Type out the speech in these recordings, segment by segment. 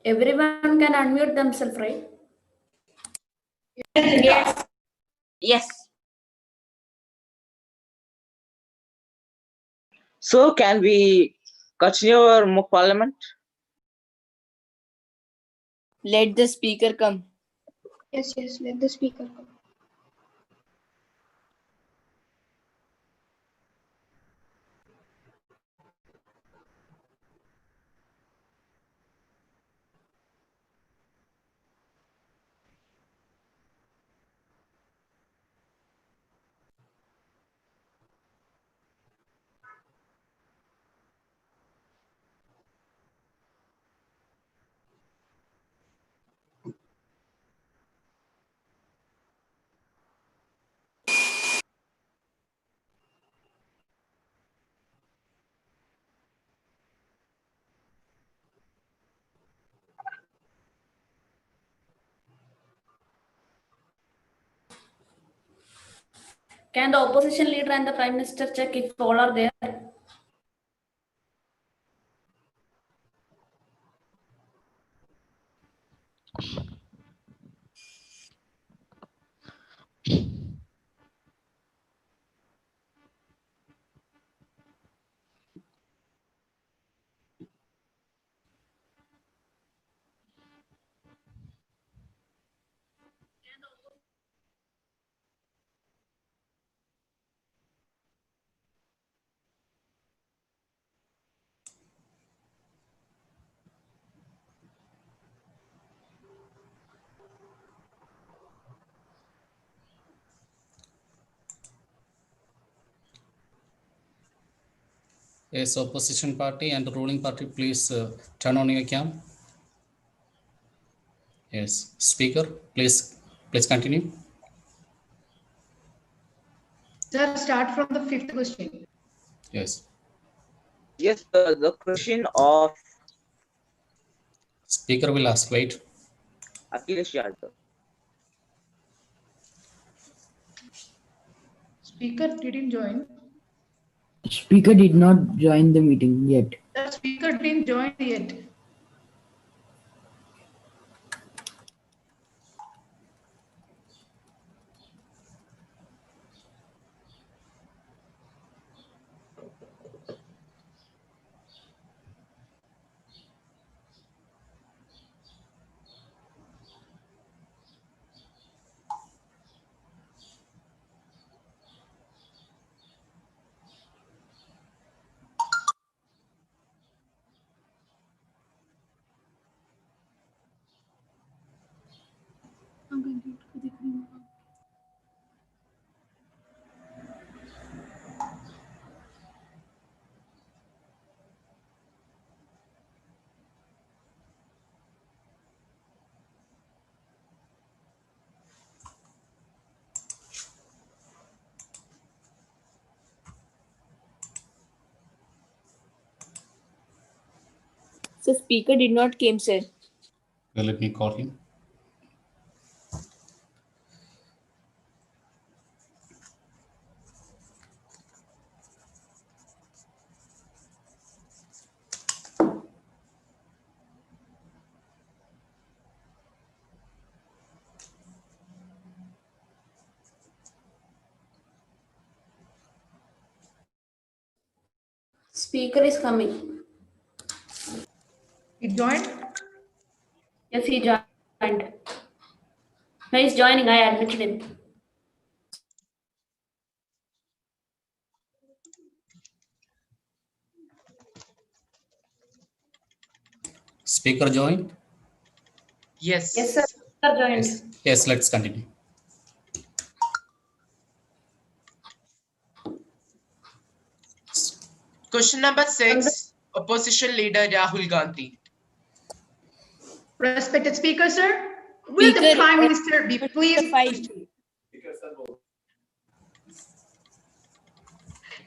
Everyone can unmute themselves, right? Yes. Yes. So can we continue our mock parliament? Let the speaker come. Yes, let the speaker come. Can the opposition leader and the prime minister check if all are there? Yes, opposition party and ruling party, please turn on your cam. Yes, speaker, please continue. Sir, start from the 5th question. Yes. Yes, the question of Speaker will ask, wait. Akhilesh Yadav. Speaker didn't join. Speaker did not join the meeting yet. The speaker didn't join yet. So speaker did not came, sir. Well, let me call him. Speaker is coming. He joined? Yes, he joined. No, he's joining. I admitted him. Speaker joined? Yes. Yes, sir. Speaker joined. Yes, let's continue. Question number 6, opposition leader Rahul Gandhi. Respected speaker, sir. Will the Speaker, prime minister be pleased? fight.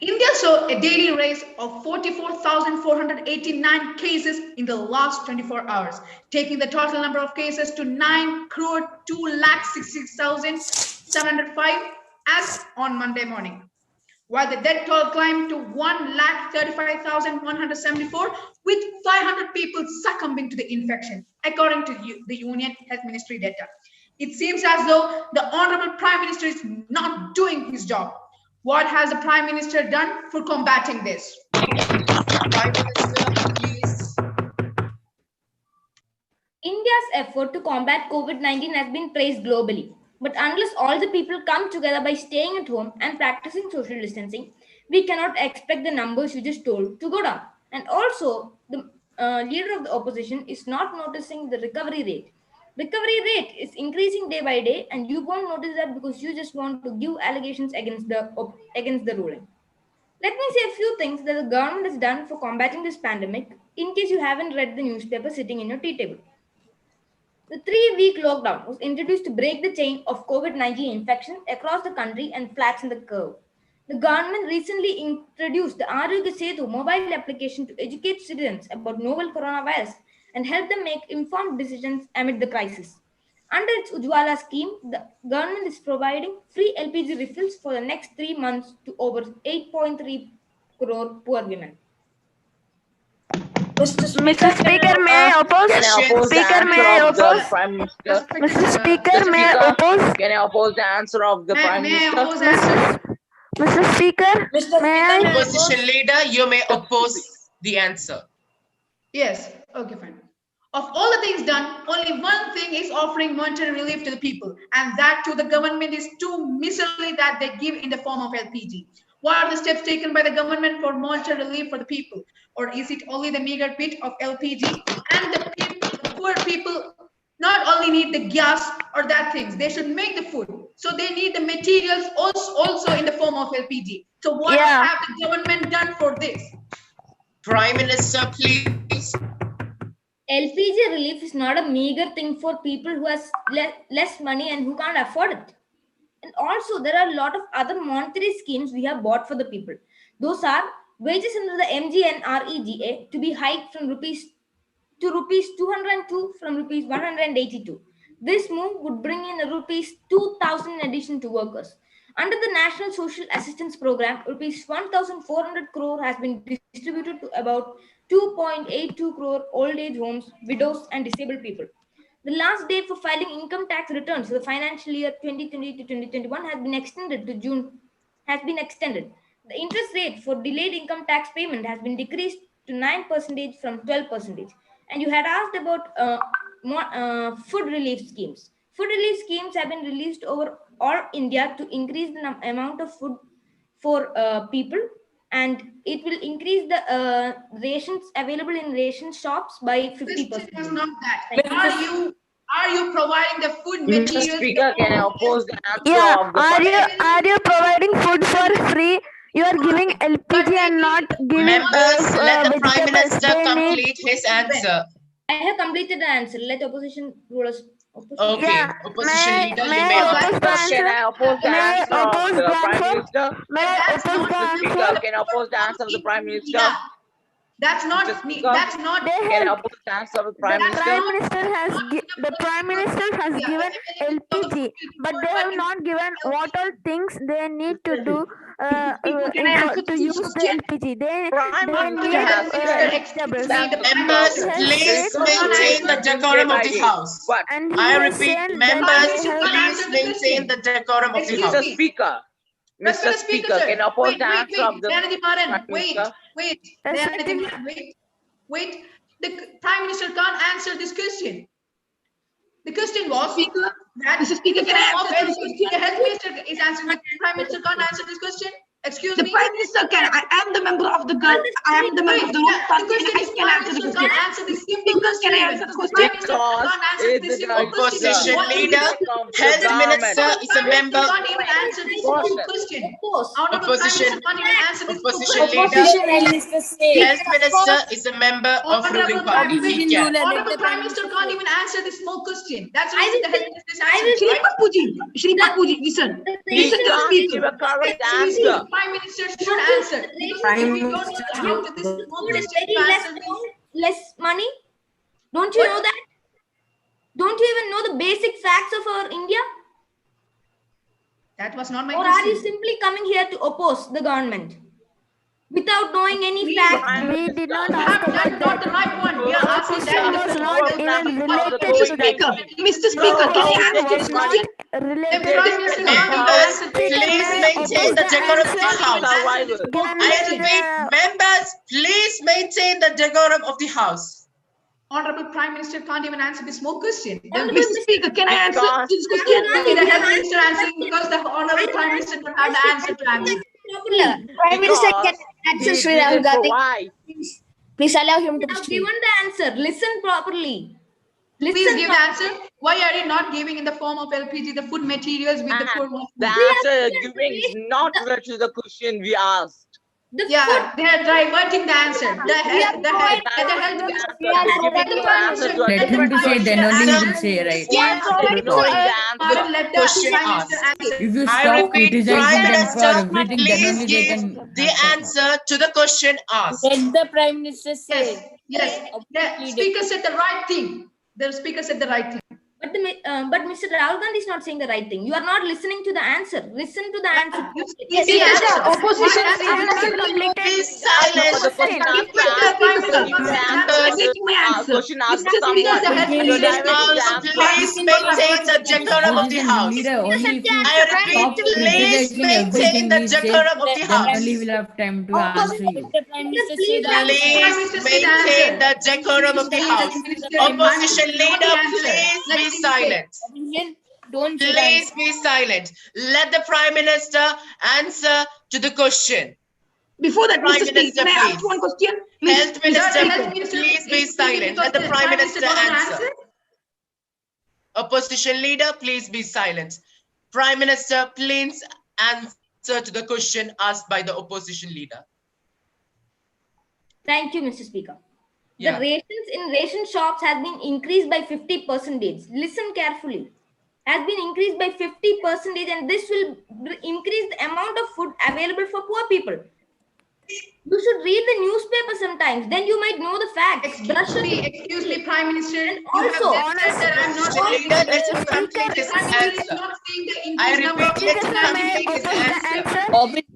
India saw a daily rise of 44,489 cases in the last 24 hours, taking the total number of cases to 9,266,705 as on Monday morning. while the death toll climbed to 1,35,174, with 500 people succumbing to the infection, according to the Union Health Ministry data. It seems as though the Honorable Prime Minister is not doing his job. What has the Prime Minister done for combating this? Prime Minister, please. India's effort to combat COVID-19 has been praised globally. But unless all the people come together by staying at home and practicing social distancing, we cannot expect the numbers you just told to go down. And also, the leader of the opposition is not noticing the recovery rate. Recovery rate is increasing day by day, and you won't notice that because you just want to give allegations against the ruling. Let me say a few things that the government has done for combating this pandemic in case you haven't read the newspaper sitting in your tea table. The 3-week lockdown was introduced to break the chain of COVID-19 infection across the country and flatten the curve. The government recently introduced the Arogya Setu mobile application to educate citizens about novel coronavirus and help them make informed decisions amid the crisis. Under its Ujwala scheme, the government is providing free LPG refills for the next 3 months to over 8.3 crore poor women. Mr. Speaker, may I oppose? Can I oppose the Speaker, may answer I of the oppose? Prime Minister? Mr. Speaker, Mr. may I Speaker, oppose? can I oppose the answer of the Prime May I Minister? oppose answer? Mr. Speaker, may I? Opposition leader, you may oppose the answer. Yes, okay, fine. Of all the things done, only one thing is offering monetary relief to the people, and that to the government is too miserly that they give in the form of LPG. What are the steps taken by the government for monetary relief for the people? Or is it only the meager bit of LPG? And the poor people not only need the gas or that things, they should make the food. So they need the materials also in the form of LPG. So what have the government done for this? Prime Minister, please. LPG relief is not a meager thing for people who has less money and who can't afford it. And also, there are a lot of other monetary schemes we have bought for the people. Those are wages under the MGNREGA to be hiked from rupees 202 from rupees 182. This move would bring in a rupees 2,000 in addition to workers. Under the National Social Assistance Program, rupees 1,400 crore has been distributed to about 2.82 crore old age homes, widows, and disabled people. The last date for filing income tax returns for the financial year 2020 to 2021 has been extended to June. Has been extended. The interest rate for delayed income tax payment has been decreased to 9% from 12%. And you had asked about food relief schemes. Food relief schemes have been released over all India to increase the amount of food for people, and it will increase the rations available in ration shops by 50%. Question was not that. Are you providing the food Mr. materials? Speaker, can I oppose the answer Yeah, of the are you providing food for free? You are giving LPG and not giving Members, let the Prime vegetables. Minister They need. complete his answer. I have completed the answer. Let opposition rulers. Okay, Yeah, opposition leader, you may may I oppose the oppose. Can answer? I oppose the May I answer of oppose the the Prime answer? Minister? May I That's oppose not the Mr. Speaker, answer? can I oppose the answer of the Prime Minister? Yeah. That's Mr. not Speaker, that's not They can I have. oppose the answer of the Prime The Minister? Prime Minister has given LPG, but they have not given what all things they need to do Can I answer to this use the question? LPG. Prime They Minister need has said vegetables. that the Members, He has please said maintain the decorum of the ID. House. But and he I has repeat, said that members, they have. please maintain the decorum of the Excuse Mr. House. me. Speaker, Mr. Respected speaker, Speaker, sir. can I oppose Wait, the wait, answer wait. of the Dayanati Maran, Prime Minister? wait. Respected- Dayanati Maran, wait. The Prime Minister can't answer this question. The question was that Speaker, can I answer this question? the health minister is answering. The Prime Minister can't answer this question. Excuse The me. Prime Minister can. I am the member of the room The question is, can Prime answer the Minister question. can't answer this simple Speaker, question. can I even. answer the The question? Prime Minister Because can't answer it's this the simple question. Opposition What is leader, it? of the Health government. Minister is a member. Can't even answer this simple question. Honorable Prime Opposition, Minister can't even answer this simple opposition question. leader, Health Minister is a member of ruling party. He can. Honorable Prime Minister can't even answer this small question. That's the I reason will the health say- minister is I will answering. say- Right? Shri Bapuji, listen. He Listen to the can't speaker. give a correct Excuse me, answer. the Prime Minister should answer. Prime If we don't know Minister how to this Food small is question very to less answer this. amount, less money. Don't you What? know that? Don't you even know the basic facts of our India? That was not my Or are you question. simply coming here to oppose the government without knowing any Please, facts? We did not you ask have done about not that. the right one. We are Our asking that question in the was form not of even related Mr. to that. Speaker, Mr. Our Speaker, can I question answer was this not question? The related Prime to Minister that. can't give Members, answer. Speaker, please may I maintain oppose the the decorum of the answer house. given I by repeat, the members, please maintain the decorum of the house. Honorable Prime Minister can't even answer this small question. Then Honorable Mr. Speaker, can I answer this question? Rahul okay, Gandhi, the Health Minister answering because the Honorable Prime Minister don't have the answer to answer. Prime Minister can answer He Sri Rahul didn't Gandhi. provide. Please allow him to I have speak. given the answer. Listen properly. Please Listen give the answer. Why are you not giving in the form of LPG the food materials with the And form of the food? answer giving is not related to the question we asked. The Yeah, food. they are diverting the answer. The health, the health, the health minister. We are Giving Let the the Prime answer Minister, to a Let let the him to Prime say, Minister then only he will answer. say, right? We are Why providing ignoring the But answer? let the Question Prime Minister asked. answer. If you I stop repeat, criticizing Prime them for Minister, everything, then please only they give can the have time. answer to the question asked. Let the Prime Minister Yes, say. yes. The speaker said the right thing. The speaker said the right thing. But Mr. Rahul Gandhi is not saying the right thing. You are not listening to the answer. Listen to the answer. You Yes, see the yes, answer. opposition What We have answer? not completed Be No, silent. the question question. asked Because the Prime Minister you can't the say the answer. answer. Let me answer. Question asked Mr. Because someone. the health You're minister diverting the House, answer. please maintain the decorum of the Opposition house. leader, only if you I repeat, stop please criticizing maintain everything the he says, decorum of the then house. only we'll have time to answer Let you. the Prime Minister say Please the let the answer. Prime Please Minister say the maintain answer. the decorum of the house. Opposition leader, Know the answer. please Let be him say. silent. Opposition, don't say the Please answer. be silent. Let the Prime Minister answer to the question. Before that, Prime Mr. Speaker, Minister, can I ask please. one question? Health Sir, Minister, the health minister please be is speaking silent. because Let the Prime Minister don't want to answer. Opposition leader, please be silent. Prime Minister, please answer to the question asked by the opposition leader. Thank you, Mr. Speaker. Yeah. The rations in ration shops has been increased by 50%. Listen carefully. Has been increased by 50%, and this will increase the amount of food available for poor people. You should read the newspaper sometimes. Then you might know the facts. Excuse me, Prime Minister. And You also, have just said that I'm not Opposition leader, let him Prime complete his Minister is answer. not saying the I increased number of repeat, let him Speaker, may I complete his oppose the answer. answer?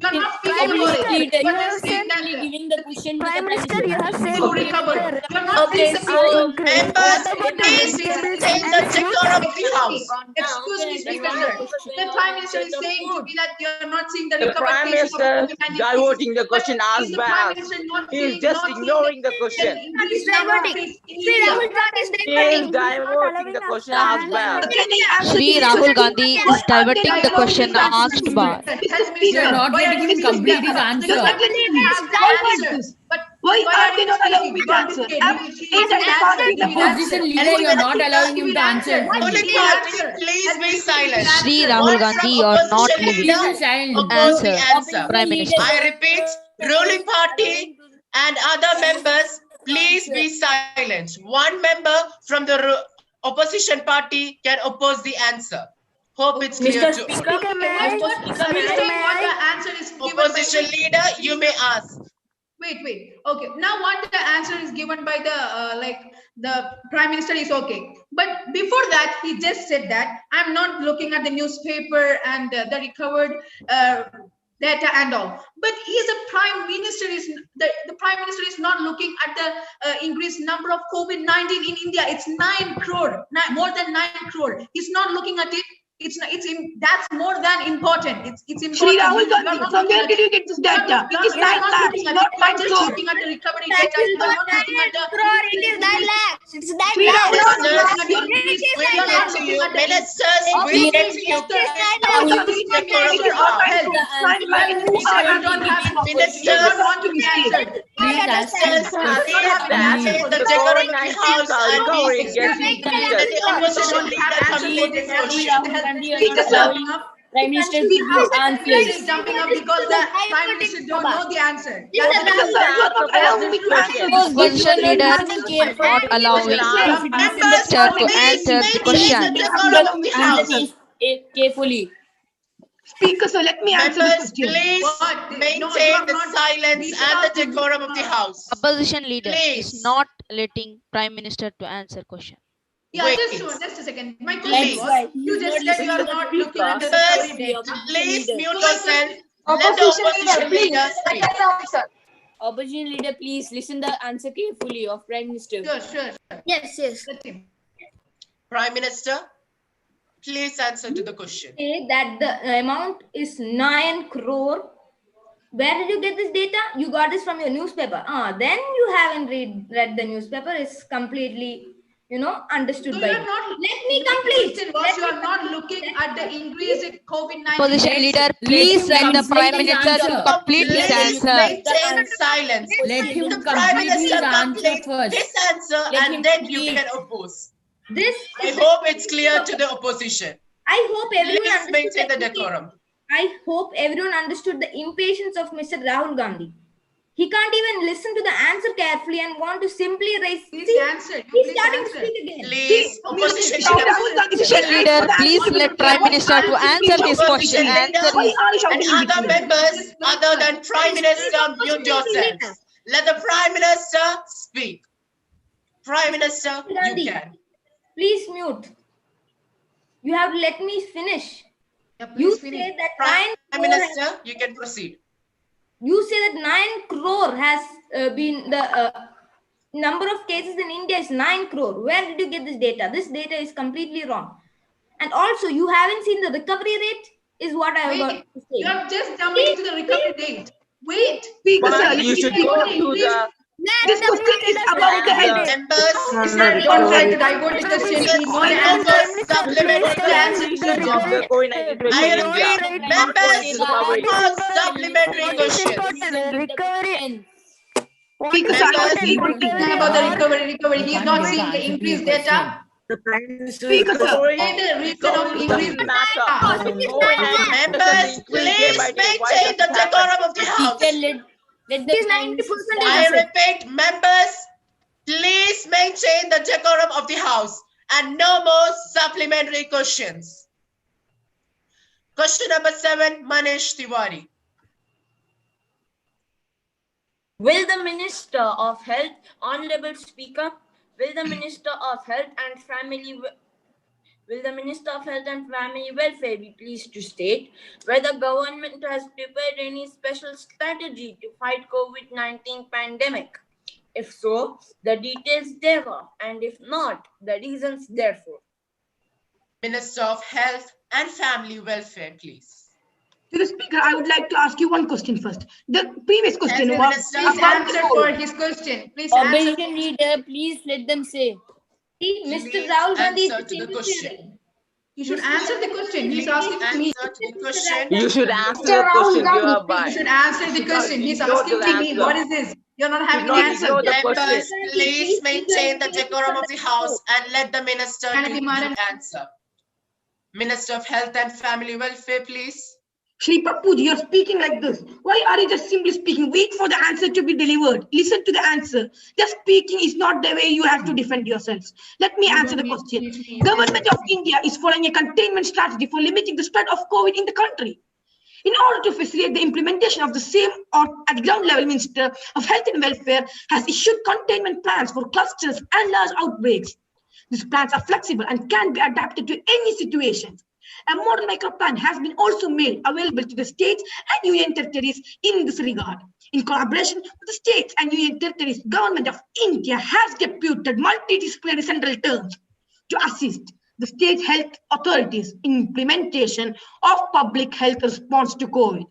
You're not speaking Prime about Minister, it. you But have you're saying said, that Giving the question to the Prime Prime Minister, Minister. you have said to recover. the You're not Okay, saying the so are increased. members, What about the please vegetables maintain and the fruits? decorum of the house. Excuse me, Then Speaker, one sir. more question. The Prime Minister is saying to me that you're not seeing the The recovered Prime cases of Minister COVID-19 cases. diverting the But question is asked the by Prime us. Minister not He is seeing, just not seeing ignoring the the question. increased number of cases in See, India? Rahul Gandhi is He is diverting. He is not diverting allowing the us question to asked by answer. us. Can I answer Shri this Rahul question? Gandhi Why is are they diverting the question diverting the asked answer? by. Mr. Health You are Speaker, not why are letting you him speaking? complete his The answer. Prime Minister has the why answer. is this? But Why why are are they you not allowing speaking? me to God answer? is I'm He either will part answer. with He them. will answer. Opposition leader, you are not allowing He him will to answer. answer. Ruling He will party, answer. please be He silent. will Shri answer. Rahul One Gandhi, from you are not opposition living. leader, Please be silent. oppose the Answer, answer. Prime Minister. I repeat, ruling party and other members, please be silent. One member from the opposition party can oppose the answer. Hope it's clear to all. Speaker, may I? Speaker, may What I? the answer is given by Opposition leader, you may ask. wait. Okay, now what the answer is given by the the Prime Minister is okay. But before that, he just said that I'm not looking at the newspaper and the recovered data and all. But he's a Prime Minister. Is the Prime Minister is not looking at the increased number of COVID-19 in India? It's 9 crore, more than 9 crore. He's not looking at it. It's not, that's more than important. It's Shri important. Rahul You are Gandhi, not from looking where at did it. you get this data? It is 9 lakhs, not 9 Just crore. looking at the recovery data. You are not looking at the It is 9 lakhs. It's 9 Shri Rahul lakhs. Gandhi, Ministers, It we'll is 9 get lakhs. to you. Ministers, we'll get to you. It is 9 Please lakhs. complete the decorum of it the is not house. 9 crore, it's 9 lakhs. Who are You don't answering? have You you don't don't Ministers, want want to to be mistake. answered. Please ask him ministers, please maintain the The decorum of the COVID-19 house and be recovery gets let increased. the opposition leader complete his Shri question. Rahul Gandhi, you are Speaker, not sir. allowing Prime Minister to Speaker, give Still answers. jumping up because the Prime Minister don't know the answer. Speaker, sir, you are not allowing me to answer this Because when Opposition you are leader not being is careful, not Question allowing if asked. you Prime listen the Members, Minister to question, please answer the maintain question. the listen decorum of the the answer house. carefully. Speaker, sir, let me answer the Members, question. please What? No, you maintain are the not. silence We and the talk to decorum of the house. Opposition leader is Please. not letting Prime Minister to answer question. Yeah, Wait. just a second. My Please. question was, you He's just not said you are listening to the not looking at the Members, recovery date. please mute So my yourself. question- Let the opposition leader speak. Opposition leader, please listen the answer carefully of Prime Minister. Sure. Yes, yes. Let him. Prime Minister, please answer to the question. Say that the amount is 9 crore. Where did you get this data? You got this from your newspaper. Then you haven't read the newspaper. It's completely, understood So by you are you. not. Let me complete. Question was, you are not looking at the increase in COVID-19. Opposition leader, Let please him let the complete Prime his Minister to answer. complete his Please answer. maintain silence. Let him The Prime complete his Minister answer complete first. his answer Let him and then you complete. can oppose. This I is hope it's clear to the opposition. I hope everyone Please understood maintain the impatience. decorum. I hope everyone understood the impatience of Mr. Rahul Gandhi. He can't even listen to the answer carefully and want to simply raise. Please See, answer. he's Please starting answer. to speak again. Please, opposition Opposition leader, please let Prime Minister to answer his question. Answer his and other members other than Prime Minister, mute yourselves. Let the Prime Minister speak. Prime Minister, you Gandhi, can. please mute. You have to let me finish. Yeah, You please finish. say that Prime Minister, you can proceed. You say that 9 crore has been the number of cases in India is 9 crore. Where did you get this data? This data is completely wrong. And also, you haven't seen the recovery rate, is what I got Wait, to you say. are just jumping into the recovery date. Wait. Speaker, But sir, let you me should tell you go what to the this question is about the health. Members, Don't try to divert the question. We know the answer. supplementary of the COVID-19 I patient in India. repeat, members, no supplementary questions. Recovery. What Speaker, is sir, I Members, was saying one thing. Talking about the recovery. He is Can't not get the seeing the answer to increased your data. question. The Prime Minister's Speaker, sir. recovery, The reason of increased doesn't matter. data. COVID-19 members, increase day by please day. Why does maintain the it happen? decorum of the house. Speaker, let the It is Prime Minister 90% I answer. repeat, members, please maintain the decorum of the house and no more supplementary questions. Question number 7, Manish Tiwari. Will the Minister of Health, Honorable Speaker, will the Minister of Health and Family Welfare be pleased to state whether government has prepared any special strategy to fight COVID-19 pandemic? If so, the details thereof, and if not, the reasons therefore. Minister of Health and Family Welfare, please. To the speaker, I would like to ask you one question first. The previous question Yes, was Minister. Please about the answer for COVID. his question. Please answer. Opposition leader, please let them say. See, Mr. Please Rahul Gandhi is answer to the question. interfering. You should answer the question. He's asking to me. Answer to the question. You should answer the question given You by. should answer the should not question. He's ignore asking the to me. answer. What is this? You're not Should having the not answer. ignore the question. Members, please maintain the decorum of the house and let the minister Can I give demand the answer. Minister of Health and Family Welfare, please. Shri Papuji, you're speaking like this. Why are you just simply speaking? Wait for the answer to be delivered. Listen to the answer. Just speaking is not the way you have to defend yourselves. Let me answer the question. Government of India is following a containment strategy for limiting the spread of COVID in the country. In order to facilitate the implementation of the same, or at the ground level, Minister of Health and Welfare has issued containment plans for clusters and large outbreaks. These plans are flexible and can be adapted to any situation. A model micro plan has been also made available to the states and union territories in this regard. In collaboration with the states and union territories, Government of India has deputed multidisciplinary central teams to assist the state health authorities in implementation of public health response to COVID.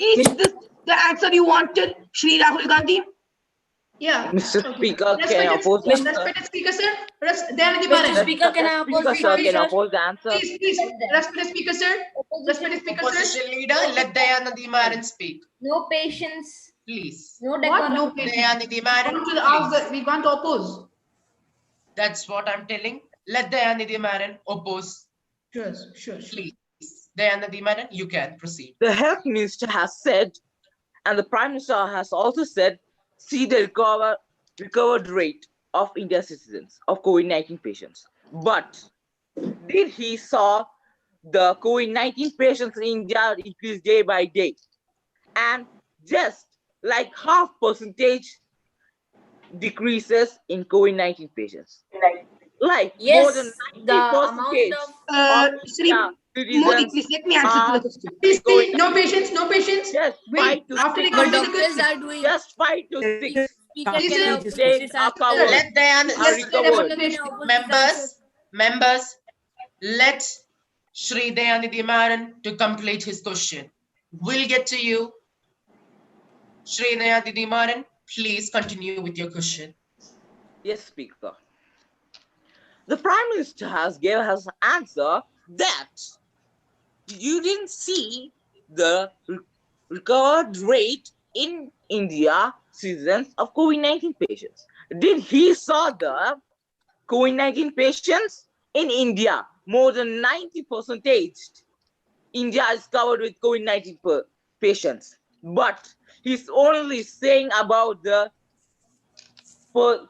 Is this the answer you wanted, Shri Rahul Gandhi? Yeah. Mr. Okay. Speaker, can I oppose the answer? Respected speaker, sir. Dayanidhi Mr. Maran. Speaker, can I oppose Speaker, sir, this, can I sir? oppose the answer? Please. Respected speaker, sir. Respected speaker, sir. Opposition leader, let Dayanidhi Maran speak. No patience, Please. no What? decorum. No patience. Dayanidhi Maran, We want to oppose. That's what I'm telling. Let Dayanidhi Maran oppose. Sure. Please. Dayanidhi Maran, you can proceed. The health minister has said, and the Prime Minister has also said, see the recovered rate of India citizens of COVID-19 patients. But did he saw the COVID-19 patients in India increase day by day? And just like half percentage decreases in COVID-19 patients. like more than Yes, 90 the amount percentage of of Sri Modi, citizens please let me answer to the are question. Please, going no patience, no patience. just Wait, 5 to after they 6. our complete the doctors question. are doing. Just 5 to 6 Speaker, can I oppose states this are answer? covered, Let the are Let's let recovered. everyone finish. members, let Shri Dayanidhi Maran to complete his question. We'll get to you. Shri Dayanidhi Maran, please continue with your question. Yes, Speaker. The Prime Minister has given us an answer that you didn't see the recovered rate in India citizens of COVID-19 patients. Did he saw the COVID-19 patients in India? More than 90% India is covered with COVID-19 patients. But he's only saying about the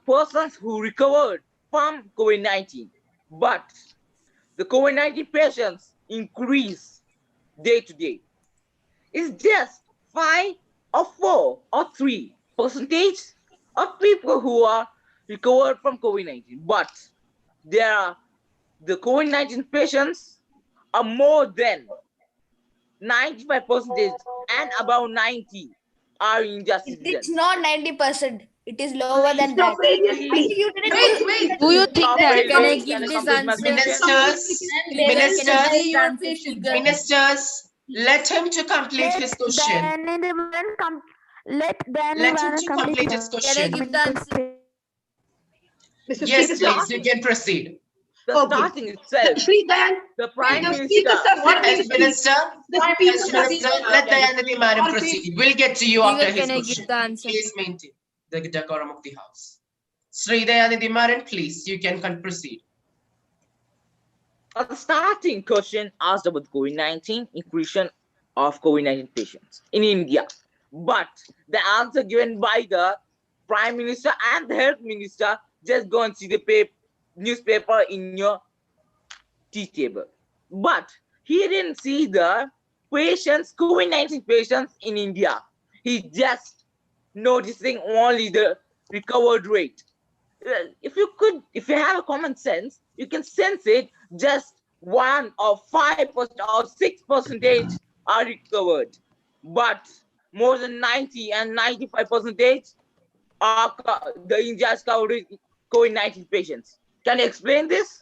persons who recovered from COVID-19. But the COVID-19 patients increase day to day. It's just 5 or 4 or 3% of people who are recovered from COVID-19. But there are the COVID-19 patients are more than 95% and about 90 are India It's citizens. not 90%. It is lower than Stop that. failures, I please. think you didn't Wait. Do you think Stop that? failures. Can I Can give I this complete my answer? question? Ministers, let him to complete his question. Let Danny Let him Vanan to complete complete his his Can I question. give the answer? Mr. Yes, Speaker, sir. please, you can proceed. The Okay. starting itself, Shri Dayan, the Prime the Minister. speaker, sir, What let me Health speak. Minister? The Prime speaker, Health sir. Minister, let Dayanidhi Madam proceed. We'll get to you after Speaker, his can I give question. the answer? Please maintain the decorum of the house. Sri Dayanidhi Maran, please, you can proceed. The starting question asked about COVID-19 inclusion of COVID-19 patients in India. But the answer given by the Prime Minister and the Health Minister, just go and see the newspaper in your tea table. But he didn't see the patients, COVID-19 patients in India. He just noticing only the recovered rate. If you have a common sense, you can sense it. Just 1 or 5% or 6% are recovered, but more than 90 and 95% are the India is covered with COVID-19 patients. Can you explain this?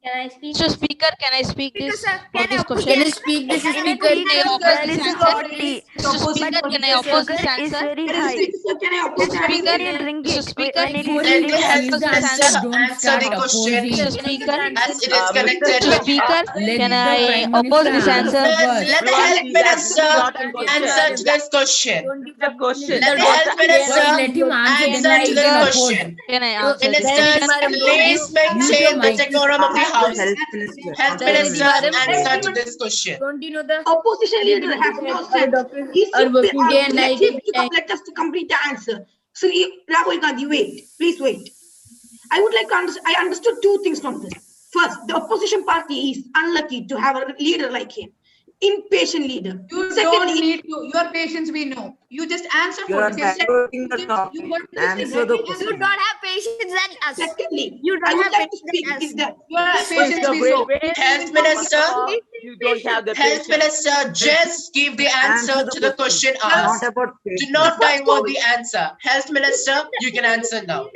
Can I speak? Mr. Speaker, can I speak this sir, for can I this oppose question? Can I speak this In a speaker? Can I speaker, oppose there this is a answer? quality, Mr. Speaker, can I oppose this sugar is answer? very Mr. high. Speaker, sir, can I oppose the When answer? you drink Mr. it, Speaker, when it is Let very the high. Health Minister answer the question Sir, can I give the answer? as it is Mr. connected Mr. with Speaker, can I oppose this answer? Let the Everyone Health see that this is Minister not a question. answer to this question. Don't give The question. Let the What Health the Minister Mr. answer to this Speaker, question. can I answer this Ministers, question? please maintain the decorum of the house. Health Dayanidhi Minister, Madam, answer to this question. don't you know the Opposition leader has that no our sense. doctors He are simply working day and let night him every to time? let us to complete the answer. Sri Rahul Gandhi, wait, please wait. I would like to I understood two things from this. First, the opposition party is unlucky to have a leader like him, impatient leader. You Secondly, don't need to. Your patience, we know. You just answer You for are the diverting the topic. You want to Answer the You question. don't have patience than us. secondly, You I don't would have like to patience speak than us. is that Your So it's patience, a we great know. pain. Health First Minister, of all, you don't have the Health patience. Minister, just give the answer to the question Not asked. about Do patience. not first divert COVID, the answer. Health Minister, you can answer now.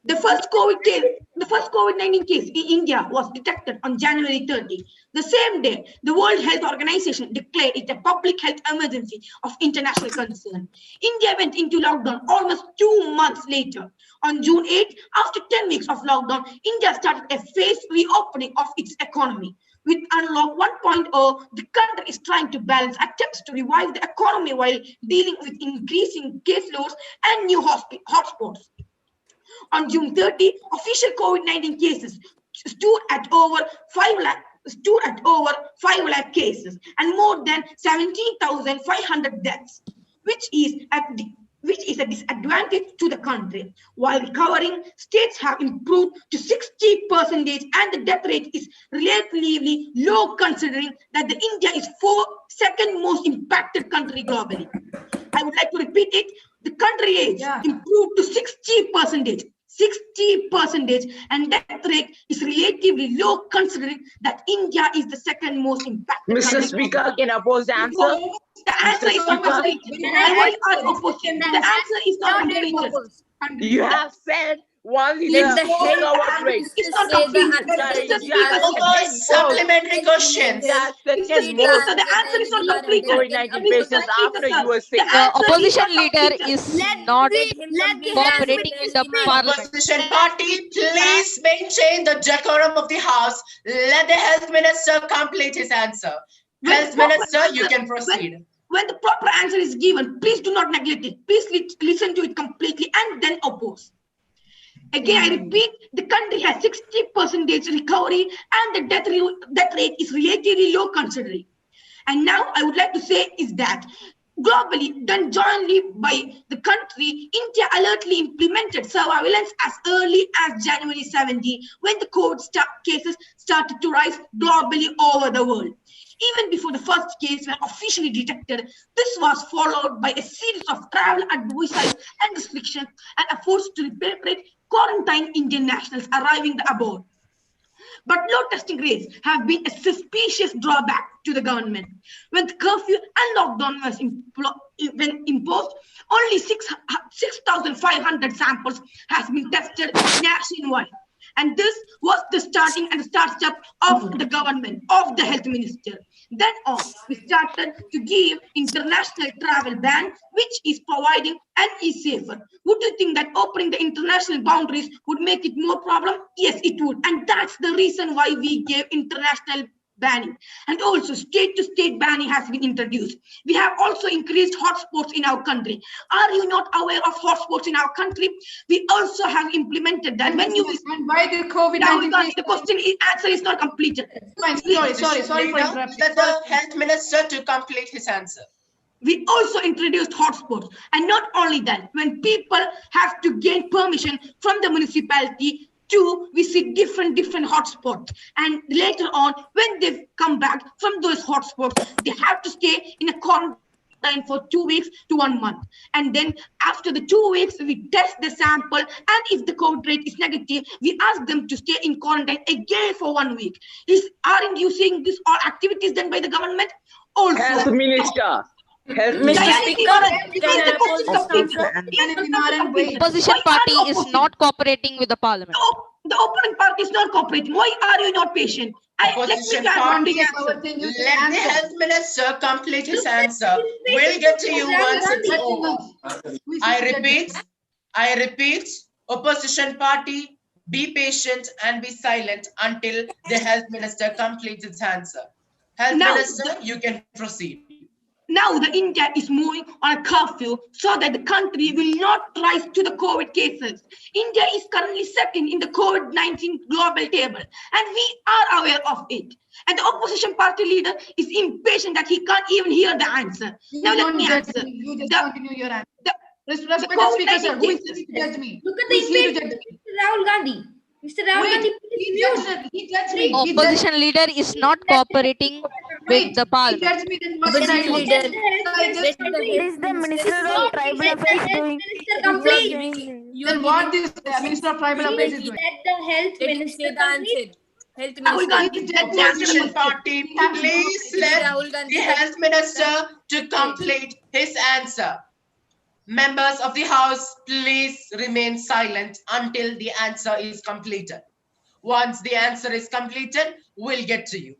the first COVID-19 case in India was detected on January 30. The same day, the World Health Organization declared it a public health emergency of international concern. India went into lockdown almost 2 months later. On June 8, after 10 weeks of lockdown, India started a phased reopening of its economy. With Unlock 1.0, the country is trying to balance attempts to revive the economy while dealing with increasing caseloads and new hotspots. On June 30, official COVID-19 cases stood at over 5 lakh cases and more than 17,500 deaths, which is a disadvantage to the country. While recovering, states have improved to 60% and the death rate is relatively low considering that the India is second most impacted country globally. I would like to repeat it. The country age improved to 60%. 60%, and death rate is relatively low considering that India is the second most impacted Mr. country. Speaker, can I oppose the answer? The answer is not completed. And why are opposition? The answer is not completed. You have said 1 Let liter the health recovered rate. It's not say the completed. answer. Mr. Speaker, Over supplementary questions. That's Mr. second Speaker, most sir, the answer is not completed. COVID-19 Mr. patients Speaker, after sir, USA. the The answer is opposition not leader completed. is not Let the cooperating in the parliament. Opposition party, please maintain the decorum of the House. Let the health minister complete his answer. Health minister, you can proceed. When the proper answer is given, please do not neglect it. Please listen to it completely and then oppose. Again, I repeat, the country has 60% recovery and the death rate is relatively low considering. And now I would like to say is that globally, done jointly by the country, India alertly implemented surveillance as early as January 17 when the COVID cases started to rise globally over the world. Even before the first case were officially detected, this was followed by a series of travel advisories and restrictions and efforts to quarantine Indian nationals arriving abroad. But low testing rates have been a suspicious drawback to the government. When the curfew and lockdown was imposed, only 6,500 samples has been tested nationwide. And this was the starting and the start-up of the government, of the health minister. Then on, we started to give international travel ban, which is providing and is safer. Would you think that opening the international boundaries would make it more problem? Yes, it would. And that's the reason why we gave international banning. And also state-to-state banning has been introduced. We have also increased hotspots in our country. Are you not aware of hotspots in our country? We also have implemented that. When you and why the COVID-19 the question answer is not completed. Sorry for interrupting. Let the health minister to complete his answer. We also introduced hotspots, and not only that, when people have to gain permission from the municipality to visit different hotspots, and later on, when they come back from those hotspots, they have to stay in a quarantine for 2 weeks to 1 month. And then after the 2 weeks, we test the sample, and if the COVID rate is negative, we ask them to stay in quarantine again for 1 week. Aren't you seeing this all activities done by the government? Also, Health minister. Mr. Speaker, can I oppose this answer? Opposition party is not cooperating with the parliament. The opponent party is not cooperating. Why are you not patient? Opposition party, let the health minister complete his answer. We'll get to you once it's over. I repeat, opposition party, be patient and be silent until the health minister completes its answer. Health minister, you can proceed. Now the India is moving on a curfew so that the country will not rise to the COVID cases. India is currently second in the COVID-19 global table, and we are aware of it. And the opposition party leader is impatient that he can't even hear the answer. Now let me answer. You just continue your answer. Respect the speaker, sir. Who is to judge me? Look at the impatient Mr. Rahul Gandhi. Mr. Rahul Gandhi, he judged me. Opposition leader is not cooperating with the parliament. He judged me, then what can I do? What is the Minister of Tribal Affairs doing? Then what this Minister of Tribal Affairs is doing? Let the health minister complete. Health minister. Opposition party, please let the health minister to complete his answer. Members of the House, please remain silent until the answer is completed. Once the answer is completed, we'll get to you.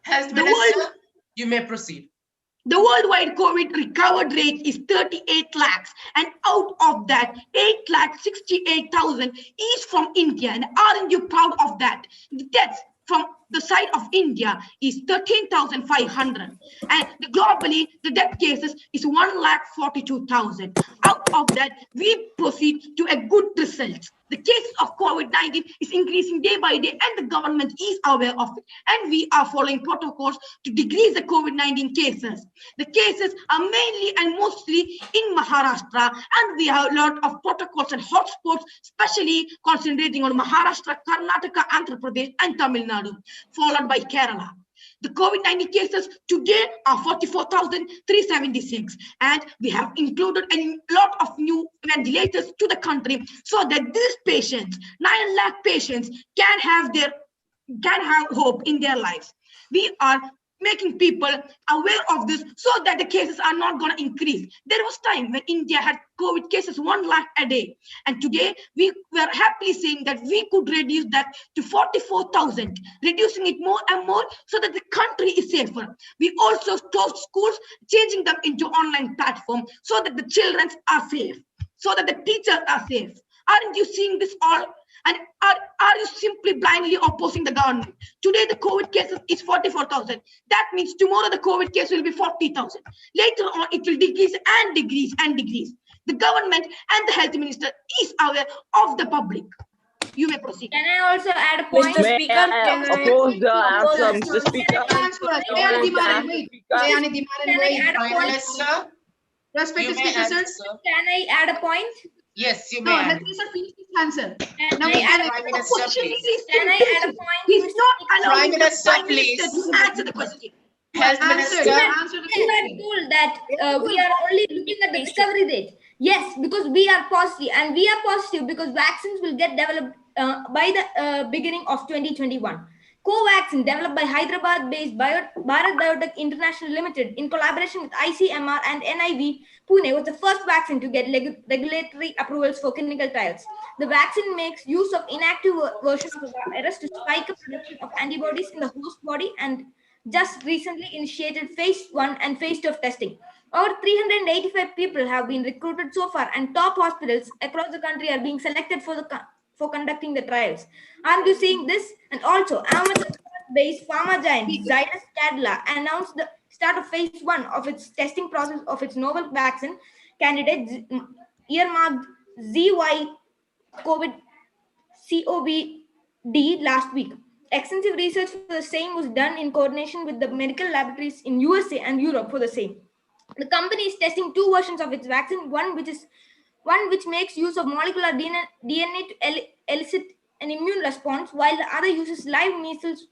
Health Minister, you may proceed. The worldwide COVID recovered rate is 38 lakhs, and out of that, 8,68,000 is from India. And aren't you proud of that? The deaths from the side of India is 13,500, and globally the death cases is 1,42,000. Out of that, we proceed to a good result. The cases of COVID-19 is increasing day by day, and the government is aware of it. And we are following protocols to decrease the COVID-19 cases. The cases are mainly and mostly in Maharashtra, and we have a lot of protocols and hotspots, especially concentrating on Maharashtra, Karnataka, Andhra Pradesh, and Tamil Nadu, followed by Kerala. The COVID-19 cases today are 44,376, and we have included a lot of new ventilators to the country so that these patients, 9 lakh patients, can have hope in their lives. We are making people aware of this so that the cases are not going to increase. There was time when India had COVID cases 1 lakh a day, and today we were happily saying that we could reduce that to 44,000, reducing it more and more so that the country is safer. We also stopped schools, changing them into online platform so that the children are safe, so that the teachers are safe. Aren't you seeing this all? And are you simply blindly opposing the government? Today, the COVID cases is 44,000. That means tomorrow the COVID case will be 40,000. Later on, it will decrease and decrease and decrease. The government and the health minister is aware of the public. You may proceed. Can I also add a point? Mr. Speaker, can I oppose the oppose answer, the Mr. Speaker? Respected speaker, sir. Can I add a point? Yes, you No, may. let me finish his answer. Can Now, I add a Prime point? Minister, please. Can I add a point? He's not allowing Prime the Minister, Prime please. Minister to answer the question. Health Minister. Answer the You had question. told that we are only looking at the discovery rate. Yes, because we are positive, and we are positive because vaccines will get developed by the beginning of 2021. Covaxin, developed by Hyderabad-based Bharat Biotech International Limited in collaboration with ICMR and NIV Pune, was the first vaccine to get regulatory approvals for clinical trials. The vaccine makes use of inactive version of the virus to spike up production of antibodies in the host body and just recently initiated phase 1 and phase 2 of testing. Over 385 people have been recruited so far, and top hospitals across the country are being selected for conducting the trials. Aren't you seeing this? And also, Ahmedabad-based pharma giant Zydus Cadila announced the start of phase 1 of its testing process of its novel vaccine candidate earmarked ZY COVID last week. Extensive research for the same was done in coordination with the medical laboratories in USA and Europe for the same. The company is testing 2 versions of its vaccine, one which makes use of molecular DNA to elicit an immune response, while the other uses live measles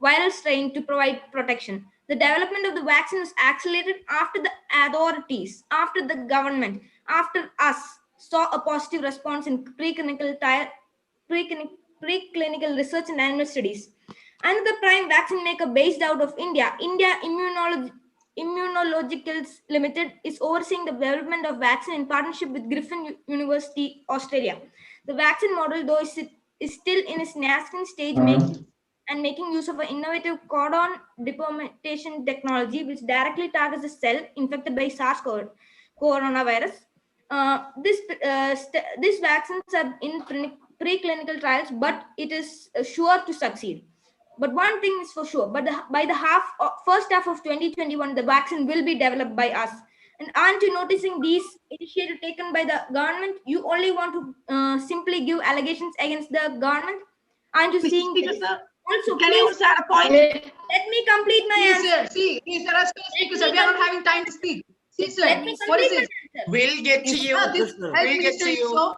viral strain to provide protection. The development of the vaccine was accelerated after the authorities, after the government, after us saw a positive response in preclinical research and animal studies. Another prime vaccine maker based out of India Immunologicals Limited, is overseeing the development of vaccine in partnership with Griffin University, Australia. The vaccine model, though, is still in its nascent stage, making use of an innovative codon depermutation technology, which directly targets the cell infected by SARS-CoV coronavirus. These vaccines are in preclinical trials, but it is sure to succeed. But one thing is for sure, by the first half of 2021, the vaccine will be developed by us. And aren't you noticing these initiatives taken by the government? You only want to simply give allegations against the government. Aren't you seeing this? Also, can I also add a point? Let me complete my answer. See, we are not having time to speak. See, sir, what is it? We'll get to you. We'll get to you.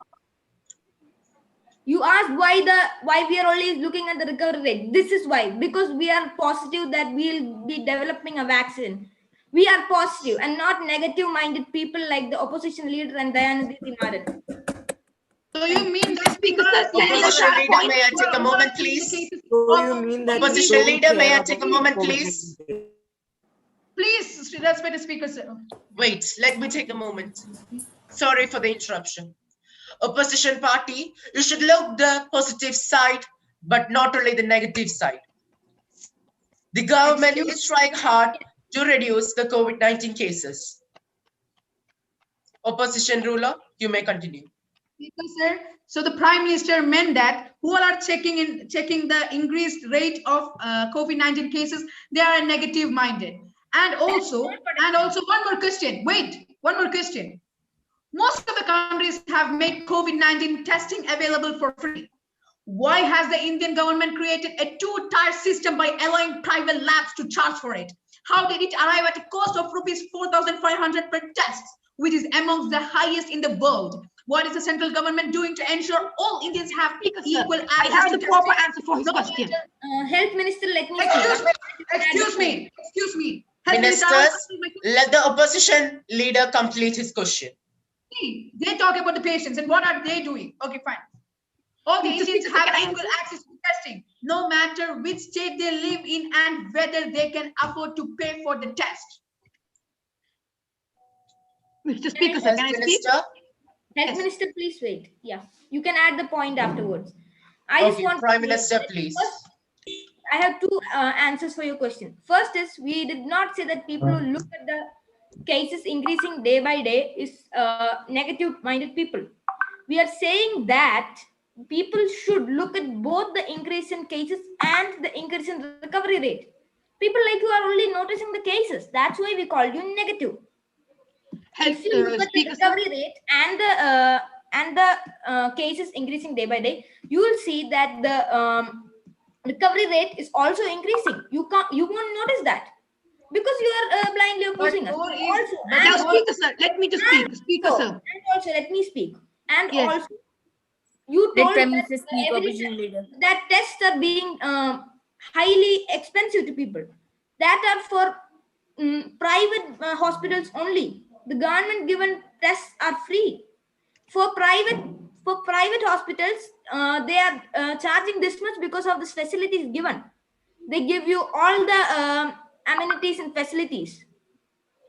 You asked why we are only looking at the recovery rate. This is why, because we are positive that we'll be developing a vaccine. We are positive and not negative-minded people like the opposition leader and Dayanidhi Maran. So you mean that speaker? Opposition leader, may I take a moment, please? So you mean that Opposition leader, may I take a moment, please? Please, respect the speaker, sir. Wait, let me take a moment. Sorry for the interruption. Opposition party, you should look the positive side, but not only the negative side. The government is trying hard to reduce the COVID-19 cases. Opposition ruler, you may continue. Sir, so the Prime Minister meant that who are checking the increased rate of COVID-19 cases, they are negative-minded. And also one more question. Wait, one more question. Most of the countries have made COVID-19 testing available for free. Why has the Indian government created a two-tier system by allowing private labs to charge for it? How did it arrive at a cost of rupees 4,500 per test, which is amongst the highest in the world? What is the central government doing to ensure all Indians have equal access? I have the proper answer for his question. Health Minister, let me Excuse me. speak. Excuse me. Health Minister, Ministers, let the opposition leader complete his question. they talk about the patients and what are they doing? Okay, fine. All the Indians have equal access to testing, no matter which state they live in and whether they can afford to pay for the test. Mr. Speaker, sir, can I speak? Health Minister, please wait. Yeah, you can add the point afterwards. I just want Prime Minister, please. First, I have two answers for your question. First is, we did not say that people who look at the cases increasing day by day is negative-minded people. We are saying that people should look at both the increase in cases and the increase in recovery rate. People like you are only noticing the cases. That's why we called you negative. If you look at the recovery rate and the cases increasing day by day, you will see that the recovery rate is also increasing. You won't notice that because you are blindly opposing us. Now, Speaker, sir, let me just speak. Speaker, sir. And also, let me speak. And Yes. also, you Let told Prime that, Minister speak, opposition leader. that tests are being highly expensive to people. That are for private hospitals only. The government given tests are free. For private hospitals, they are charging this much because of this facilities given. They give you all the amenities and facilities.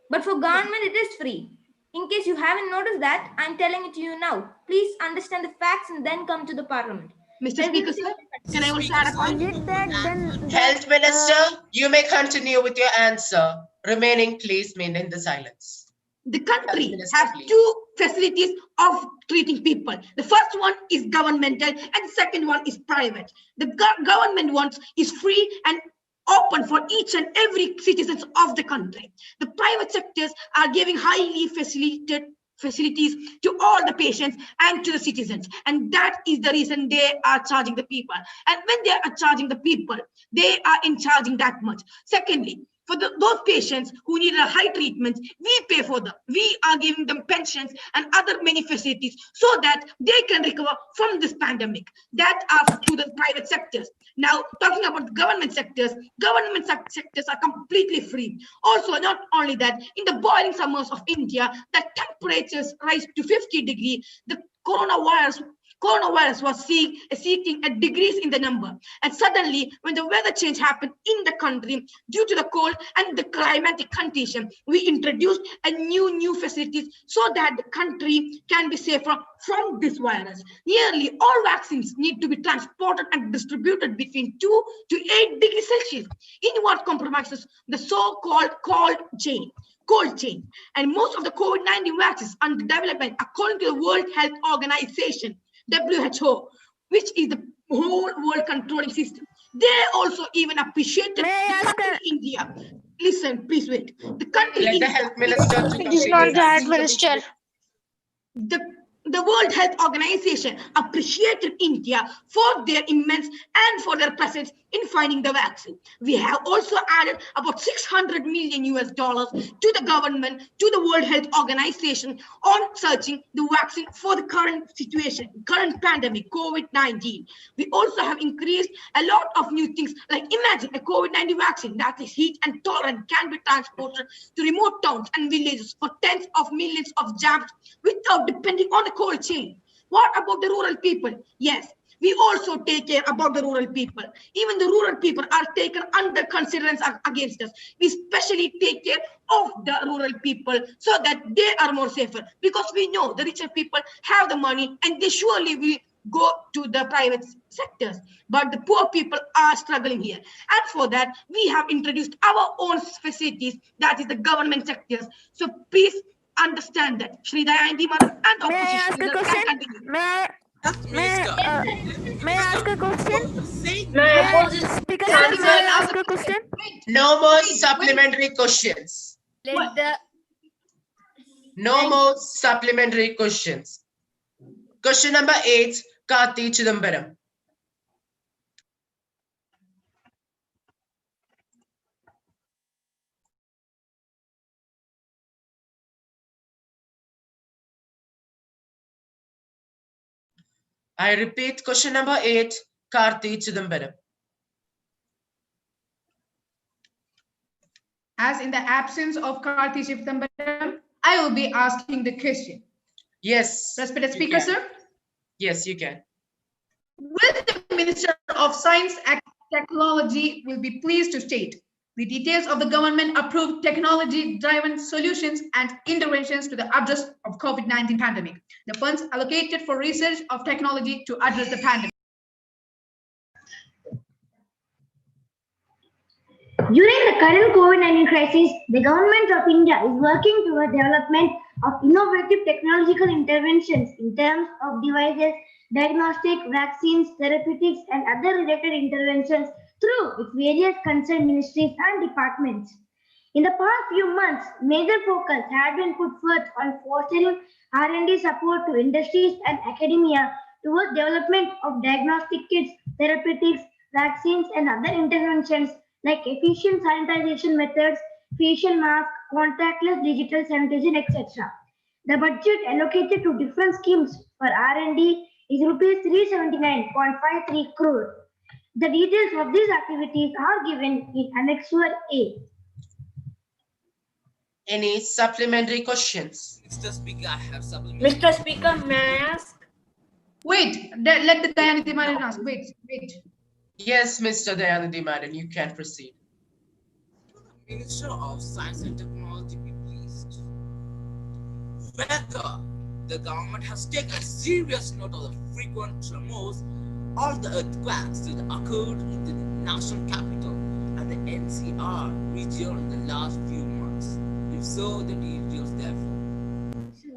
But for government, it is free. In case you haven't noticed that, I'm telling it to you now. Please understand the facts and then come to the parliament. Mr. Speaker, sir, can I also add a point? Health Minister, you may continue with your answer. Remaining, please maintain the silence. The country has two facilities of treating people. The first one is governmental and the second one is private. The government one is free and open for each and every citizens of the country. The private sectors are giving highly facilitated facilities to all the patients and to the citizens, and that is the reason they are charging the people. And when they are charging the people, they are in charging that much. Secondly, for those patients who need a high treatment, we pay for them. We are giving them pensions and other many facilities so that they can recover from this pandemic. That are to the private sectors. Now, talking about government sectors are completely free. Also, not only that, in the boiling summers of India, the temperatures rise to 50 degrees. The coronavirus was seeking a decrease in the number, and suddenly when the weather change happened in the country due to the cold and the climatic condition, we introduced a new facilities so that the country can be safer from this virus. Nearly all vaccines need to be transported and distributed between 2 to 8 degrees Celsius, in what compromises the so-called cold chain. And most of the COVID-19 vaccines under development, according to the World Health Organization, WHO, which is the whole world controlling system. They also even appreciated the country India. Listen, please wait. The country Let the India. health minister to It is not the the minister. The World Health Organization appreciated India for their immense and for their presence in finding the vaccine. We have also added about $600 million to the government, to the World Health Organization on searching the vaccine for the current situation, current pandemic, COVID-19. We also have increased a lot of new things, like imagine a COVID-19 vaccine that is heat and tolerant can be transported to remote towns and villages for tens of millions of jabs without depending on the cold chain. What about the rural people? Yes, we also take care about the rural people. Even the rural people are taken under consideration against us. We especially take care of the rural people so that they are more safer, because we know the richer people have the money and they surely will go to the private sectors, but the poor people are struggling here. And for that, we have introduced our own facilities, that is the government sectors. So please understand that. Shri Dayanti Madam and opposition leader can continue. May I ask a question? Speaker, may I ask a question? No more supplementary questions. No more supplementary questions. Question number 8, Karthi Chidambaram. I repeat, question number 8, Karthi Chidambaram. As in the absence of Karthi Shivtambaram, I will be asking the question. Yes. Respected Speaker, sir. Yes, you can. Will the Minister of Science and Technology will be pleased to state the details of the government-approved technology-driven solutions and interventions to the address of COVID-19 pandemic, the funds allocated for research of technology to address the pandemic. During the current COVID-19 crisis, the Government of India is working toward development of innovative technological interventions in terms of devices, diagnostic, vaccines, therapeutics, and other related interventions through its various concerned ministries and departments. In the past few months, major focus had been put forth on fostering R&D support to industries and academia towards development of diagnostic kits, therapeutics, vaccines, and other interventions like efficient sanitization methods, facial mask, contactless digital sanitation, etc. The budget allocated to different schemes for R&D is rupees 379.53 crore. The details of these activities are given in Annexure A. Any supplementary questions? Mr. Speaker, I have supplementary. Mr. Speaker, may I ask? Wait, let the Dayanidhi Maran ask. Wait. Yes, Mr. Dayanidhi Maran, you can proceed. Minister of Science and Technology be pleased whether the government has taken serious note of the frequent tremors or the earthquakes that occurred in the national capital and the NCR region in the last few months. If so, the details therefore.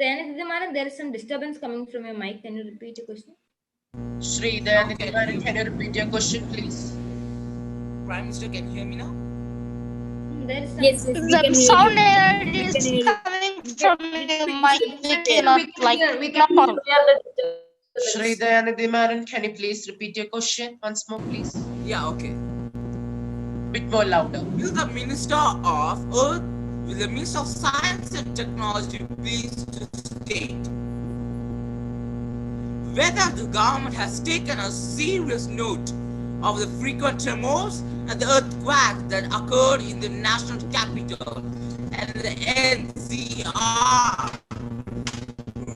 Dayanidhi, there is some disturbance coming from your mic. Can you repeat your question? Shri Dayanidhi Maran, can you repeat your question, please? Prime Minister, can you hear me now? There is some yes, the sound error is coming from your mic. We cannot Shri Dayanidhi Maran, can you please repeat your question once more, please? Yeah, okay. Bit more louder. Will the Minister of Earth, will the Minister of Science and Technology please to state whether the government has taken a serious note of the frequent tremors and the earthquake that occurred in the national capital and the NCR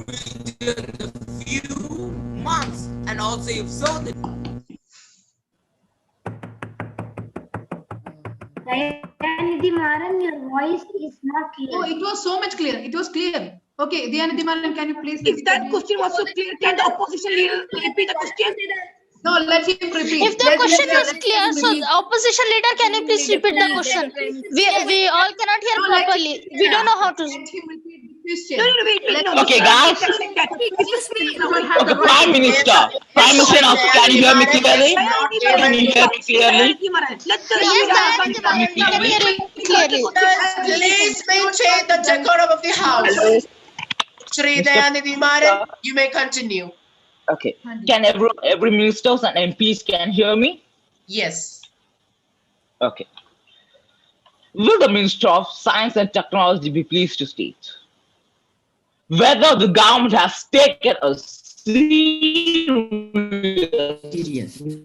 region in a few months, and also if so, the Dayanidhi Maran, your voice is not clear. Oh, it was so much clear. It was clear. Okay, Dayanidhi Maran, can you please? If that question was so clear, can the opposition leader repeat the question? No, let him repeat. If the question is clear, so the opposition leader, can you please repeat the question? We all cannot hear properly. We don't know how to. Let him repeat the question. No. Okay, guys. Excuse me. Okay, Prime Minister. Prime Minister, now can you hear me clearly? Can you hear me clearly? Let the Yes, Dayanidhi Maran, we can hear you clearly. Please maintain the decorum of the house. Hello. Shri Mr. Dayanidhi Maran, you may continue. Okay. Can every ministers and MPs can hear me? Yes. Okay. Will the Minister of Science and Technology be pleased to state whether the government has taken a serious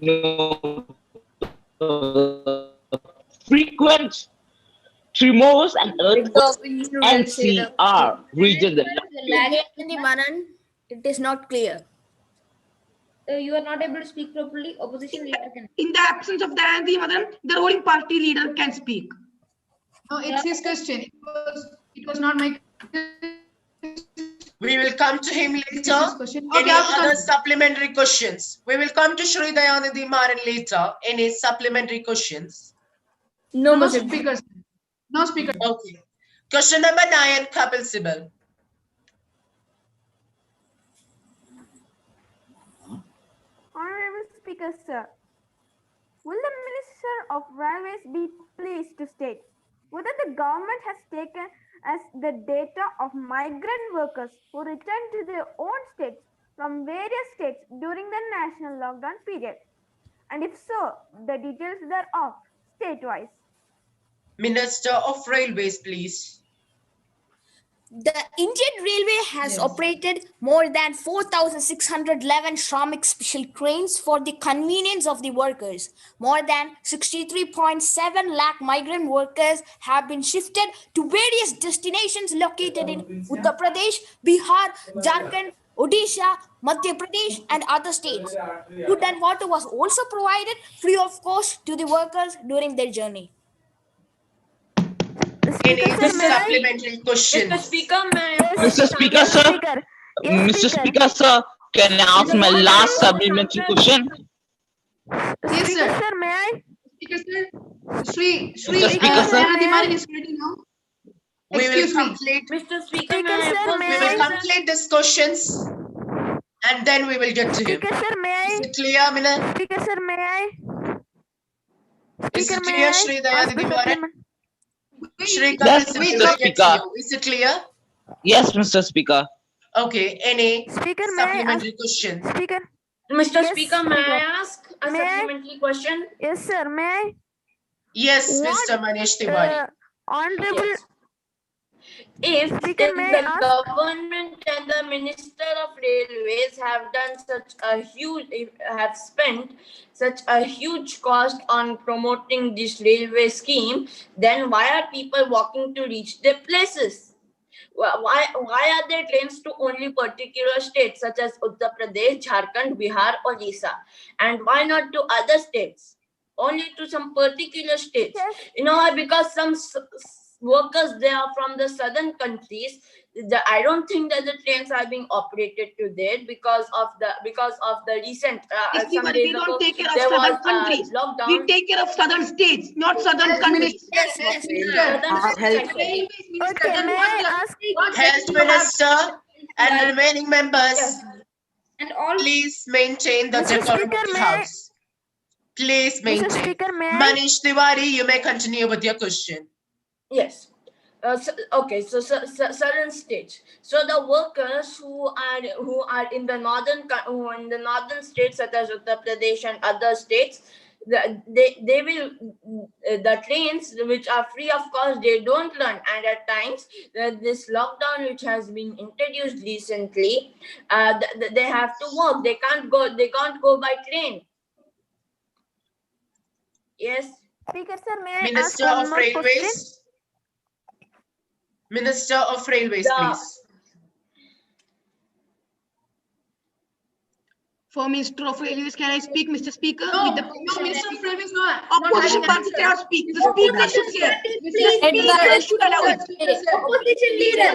note of frequent tremors and earthquakes NCR region? It is not clear. You are not able to speak properly. Opposition leader can. In the absence of Dayanidhi Maran, the ruling party leader can speak. No, it's his question. It was not my We will come to him later. question. Any Okay, other supplementary questions? We will come to Shri Dayanidhi Maran later. Any supplementary questions? No speakers. No speaker. Okay. Question number 9, Kapil Sibal. Honorable Speaker, sir, will the Minister of Railways be pleased to state whether the government has taken as the data of migrant workers who returned to their own states from various states during the national lockdown period? And if so, the details thereof state-wise. Minister of Railways, please. The Indian Railway has operated more than 4,611 Shramik special trains for the convenience of the workers. More than 63.7 lakh migrant workers have been shifted to various destinations located in Uttar Pradesh, Bihar, Jharkhand, Odisha, Madhya Pradesh, and other states. Food and water was also provided free of cost to the workers during their journey. Any Speaker, sir, may I? supplementary questions? Mr. Speaker, may I Mr. Speaker, sir. Speaker. Yes, Mr. Speaker. Speaker, sir, can I ask my last supplementary question? Yes, Speaker, sir. sir, may I? Speaker, sir. Shri, Mr. Speaker, sir. Dimaran is ready now. We will Excuse me. complete. Mr. Speaker, Speaker, may I sir, pose may We the will I? complete these questions, and then we will get to him. Speaker, sir, may Is I? it clear, Mina? Speaker, sir, may I? Is Speaker, it may clear, I? Shri Ask the Dayadi supplement. Shri, Yes, we Mr. will get to Speaker. you. Is it clear? Yes, Mr. Speaker. Okay. Any Speaker, may I ask? supplementary question? Speaker. Mr. Yes, Speaker, may I Speaker. ask a May I? supplementary question? Yes, sir, may I? Yes, What, Mr. Manish Tiwari. Honorable Yes. If Speaker, then may the I ask? government and the Minister of Railways have done such a huge, have spent such a huge cost on promoting this railway scheme, then why are people walking to reach their places? Why are there trains to only particular states such as Uttar Pradesh, Jharkhand, Bihar, Odisha, and why not to other states? Only to some particular states. Yes. You know why? Because some workers they are from the southern countries. I don't think that the trains are being operated to there because of the recent Yes, some we days don't ago take care of there was southern countries. lockdown. We take care of southern states, not southern countries. Yes, southern states actually. Okay, may I ask? Health Minister and remaining members, Yes. And all please maintain the Mr. decorum Speaker, of the may I? House. Please Mr. maintain. Speaker, may I? Manish Tiwari, you may continue with your question. yes. Okay, so certain states. So the workers who are in the northern states such as Uttar Pradesh and other states, they will the trains which are free of cost they don't run, and at times this lockdown which has been introduced recently, they have to walk. They can't go by train. Yes. Speaker, sir, may I ask Minister one of more question? Railways. Minister of Railways, please. For Minister of Railways, can I speak, Mr. Speaker? No, With the no, Minister of Railways, no. opposition party cannot speak. The speaker should hear. The speaker should allow it. Opposition leader.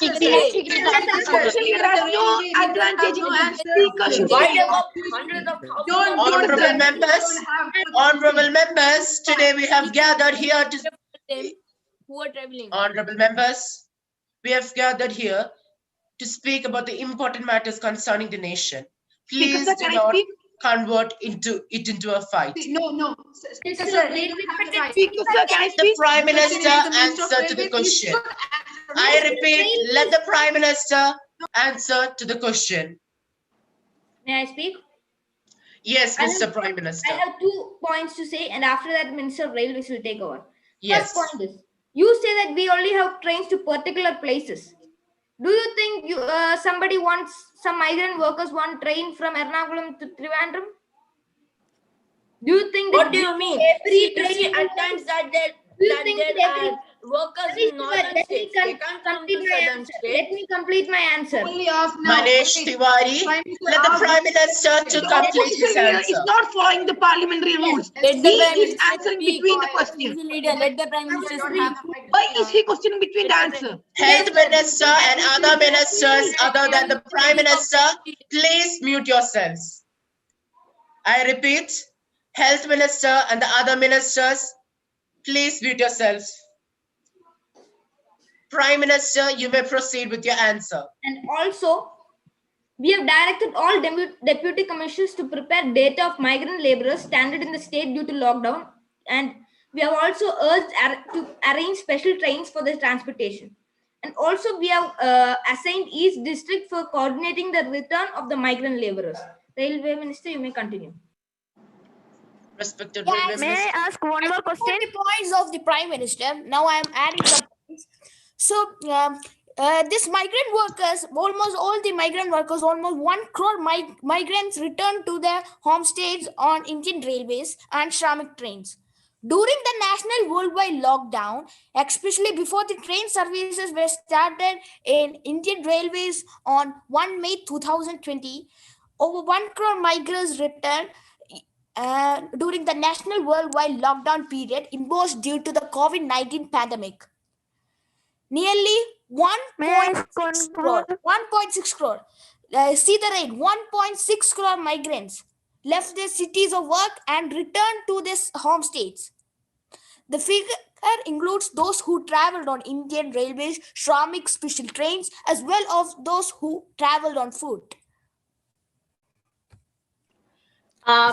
Opposition leader has no advantage in it. The speaker should Why hear. there were hundreds of thousands of Honorable members, today we have gathered here to who are traveling. Honorable members, we have gathered here to speak about the important matters concerning the nation. Speaker, Please sir, do can I not speak? convert into a fight. No. Speaker, sir, they don't have the right. Speaker, sir, can I The speak? Prime Minister Minister of answer to the Railways, question. you should answer. I repeat, let the Prime Minister answer to the question. May I speak? Yes, I Mr. have- Prime Minister. I have 2 points to say, and after that, Minister of Railways will take over. Yes. First point is, you say that we only have trains to particular places. Do you think somebody wants, some migrant workers want train from Ernakulam to Trivandrum? Do you think that What do you mean? every You see, train? at times that there are workers in northern states. They can't come to southern Let states. me complete my answer. Only ask now. Manish Tiwari, let the Prime Minister to The complete opposition his leader answer. is not following the parliamentary rules. Let the He Prime is Minister answering speak. between the questions. Let the Prime Minister speak. Why is he questioning between the answer? Health Minister and other ministers other than the Prime Minister, please mute yourselves. I repeat, Health Minister and the other ministers, please mute yourselves. Prime Minister, you may proceed with your answer. And also, we have directed all deputy commissioners to prepare data of migrant laborers stranded in the state due to lockdown, and we have also urged to arrange special trains for the transportation. And also, we have assigned each district for coordinating the return of the migrant laborers. Railway Minister, you may continue. Respected Yeah, Railways May I Minister. ask one more question? The points of the Prime Minister. Now I am adding some points. So, This migrant workers, almost all the migrant workers, almost 1 crore migrants returned to their homestays on Indian railways and Shramik trains. During the national worldwide lockdown, especially before the train services were started in Indian railways on 1 May 2020, over 1 crore migrants returned during the national worldwide lockdown period imposed due to the COVID-19 pandemic. Nearly 1.6 crore. 1.6 crore. See the rate. 1.6 crore migrants left their cities of work and returned to their home states. The figure includes those who traveled on Indian Railways, Shramik special trains, as well as those who traveled on foot.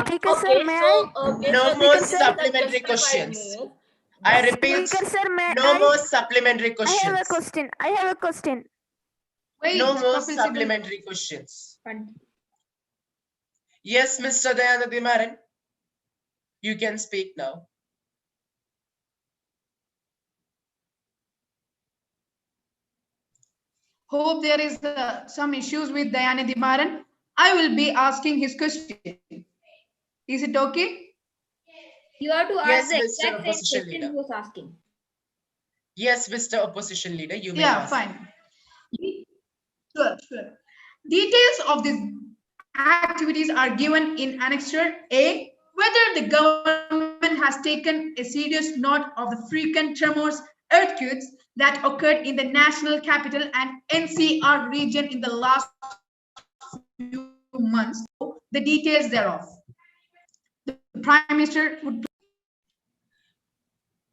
Speaker sir, may I? No more supplementary questions. I repeat, Speaker sir, may no I? more supplementary I questions. have a question. I have a question. Wait, No more Kapil Sibal. supplementary questions. Yes, Mr. Dayanathimaran, you can speak now. Hope there is some issues with Dayanathi Maran. I will be asking his question. Is it okay? You have to Yes, ask the Mr. exact same Opposition question Leader. he was asking. Yes, Mr. Opposition Leader, you may Yeah, ask. fine. Sure, sure. Details of these activities are given in Annexure A. Whether the government has taken a serious note of the frequent tremors, earthquakes that occurred in the national capital and NCR region in the last few months, the details thereof. The Prime Minister would.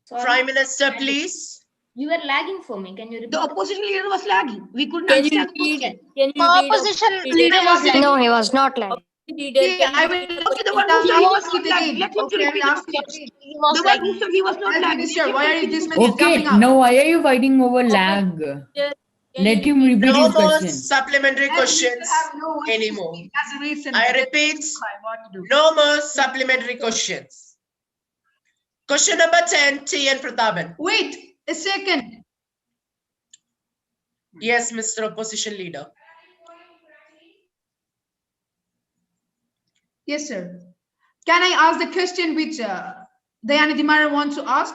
Sorry. Prime Minister, please. You were lagging for me. Can you repeat? The opposition leader was lagging. We couldn't Can you understand the repeat? question. Can you repeat? Opposition Leader? leader was like. No, he was not like. Leader, Okay, can I you will repeat? Okay, the one who said he was ask it not lagging. again. Let him to Okay, I repeat will the ask it question. again. The one who said he was not Health lagging. Minister, Let him why are repeat you this the many question. jumping up? No, why are you fighting over lag? Let him repeat No his more question. supplementary Health Minister questions have no words to anymore. speak. That's the reason. I they repeat, what to do. no more supplementary questions. Question number 10, T. N. Prathapan. Wait a second. Yes, Mr. Opposition Leader. Yes, sir. Can I ask the question which Dayanathi Maran wants to ask?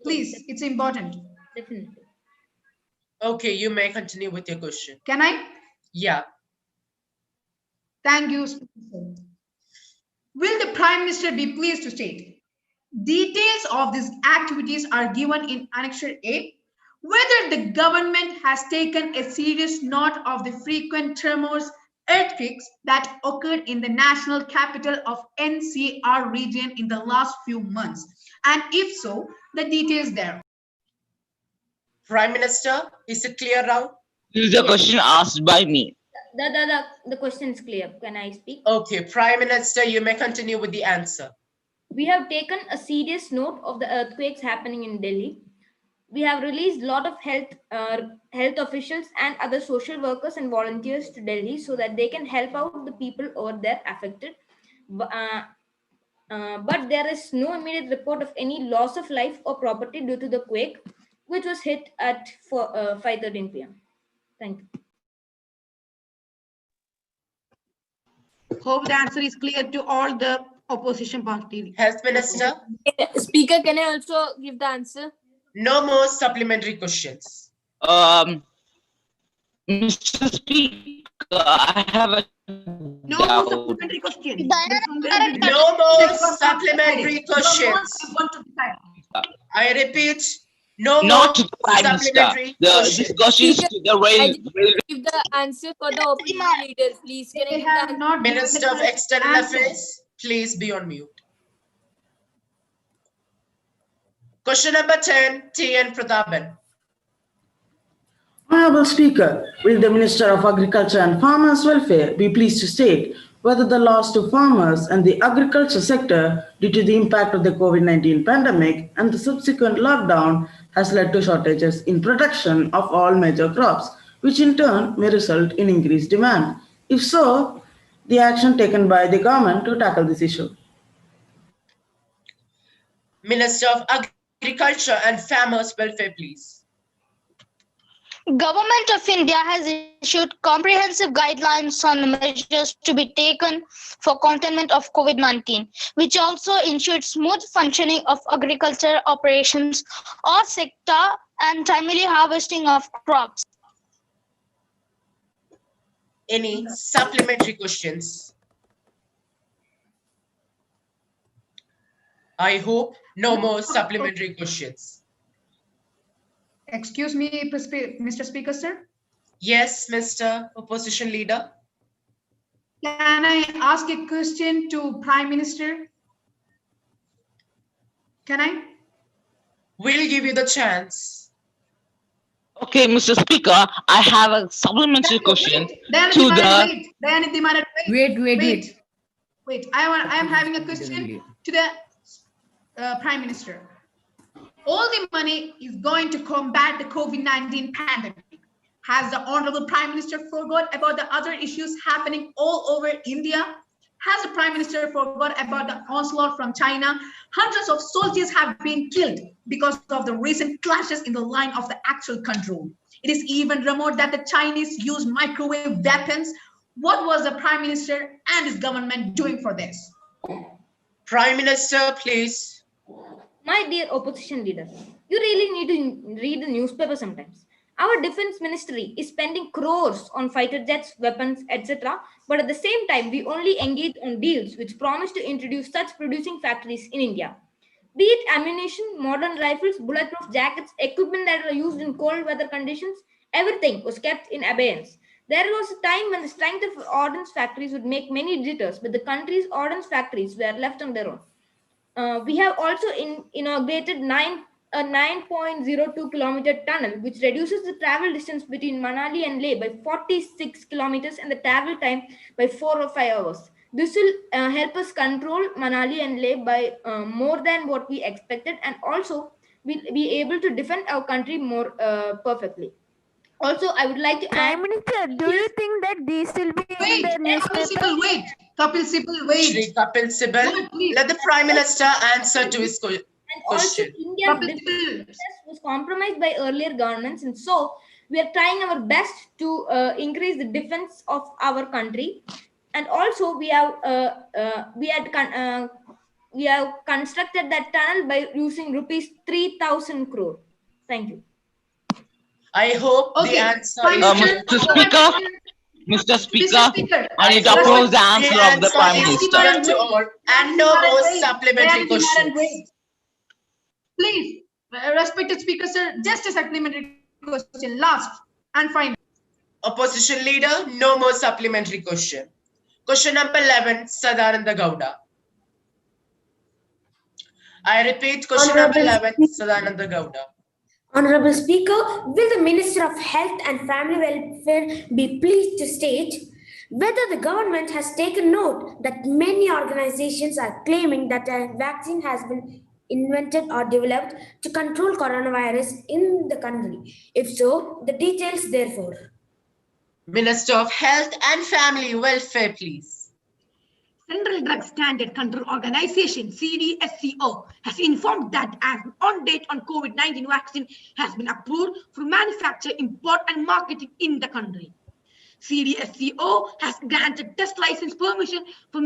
Please, it's important. Definitely. Okay, you may continue with your question. Can I? Yeah. Thank you, Speaker, sir. Will the Prime Minister be pleased to state? Details of these activities are given in Annexure A. Whether the government has taken a serious note of the frequent tremors, earthquakes that occurred in the national capital of NCR region in the last few months, and if so, the details there. Prime Minister, is it clear now? This is a question asked by me. The question is clear. Can I speak? Okay, Prime Minister, you may continue with the answer. We have taken a serious note of the earthquakes happening in Delhi. We have released a lot of health officials and other social workers and volunteers to Delhi so that they can help out the people over there affected. But there is no immediate report of any loss of life or property due to the quake, which was hit at 5:13 p.m. Thank you. Hope the answer is clear to all the opposition party. Health Minister? Speaker, can I also give the answer? No more supplementary questions. Mr. Speaker, I have a No doubt. more supplementary question. No more supplementary questions. I repeat, no Not to more the Prime Minister. supplementary This questions. question is to the rail. Give the answer for the opposition leader, please. Can I give the answer? Minister of External Affairs, please be on mute. Question number 10, T. N. Prathapan. Honorable Speaker, will the Minister of Agriculture and Farmers Welfare be pleased to state whether the loss to farmers and the agriculture sector due to the impact of the COVID-19 pandemic and the subsequent lockdown has led to shortages in production of all major crops, which in turn may result in increased demand? If so, the action taken by the government to tackle this issue. Minister of Agriculture and Farmers Welfare, please. Government of India has issued comprehensive guidelines on the measures to be taken for containment of COVID-19, which also ensured smooth functioning of agriculture operations or sector and timely harvesting of crops. Any supplementary questions? I hope no more supplementary questions. Excuse me, Mr. Speaker, sir. Yes, Mr. Opposition Leader. Can I ask a question to Prime Minister? Can I? We'll give you the chance. Okay, Mr. Speaker, I have a supplementary question to the. Wait. I am having a question to the Prime Minister. All the money is going to combat the COVID-19 pandemic. Has the Honorable Prime Minister forgot about the other issues happening all over India? Has the Prime Minister forgot about the onslaught from China? Hundreds of soldiers have been killed because of the recent clashes in the line of the actual control. It is even rumored that the Chinese use microwave weapons. What was the Prime Minister and his government doing for this? Prime Minister, please. My dear opposition leader, you really need to read the newspaper sometimes. Our defense ministry is spending crores on fighter jets, weapons, etc. But at the same time, we only engage on deals which promise to introduce such producing factories in India. Be it ammunition, modern rifles, bulletproof jackets, equipment that are used in cold weather conditions, everything was kept in abeyance. There was a time when the strength of ordnance factories would make many jitters, but the country's ordnance factories were left on their own. We have also inaugurated a 9.02 kilometer tunnel, which reduces the travel distance between Manali and Leh by 46 kilometers and the travel time by 4 or 5 hours. This will help us control Manali and Leh by more than what we expected, and also we'll be able to defend our country more perfectly. Also, I would like to Prime Minister, do you think that these will be in the newspaper? Kapil Sibal, wait. Shri Kapil Sibal, let the Prime Minister answer to his question. And also, India's defense was compromised by earlier governments, and so we are trying our best to increase the defense of our country. And also, we have constructed that tunnel by using rupees 3,000 crore. Thank you. I hope the answer is Mr. Speaker, Mr. Speaker, I need to oppose the answer of the Prime Minister. To all, and no more supplementary questions. Please, respected Speaker, sir, just a supplementary question, last and final. Opposition Leader, no more supplementary question. Question number 11, Sadananda Gowda. I repeat, question number 11, Sadananda Gowda. Honorable Speaker, will the Minister of Health and Family Welfare be pleased to state whether the government has taken note that many organizations are claiming that a vaccine has been invented or developed to control coronavirus in the country? If so, the details therefore. Minister of Health and Family Welfare, please. Central Drug Standard Control Organization, CDSCO, has informed that an on-date on COVID-19 vaccine has been approved for manufacture, import, and marketing in the country. CDSCO has granted test license permission for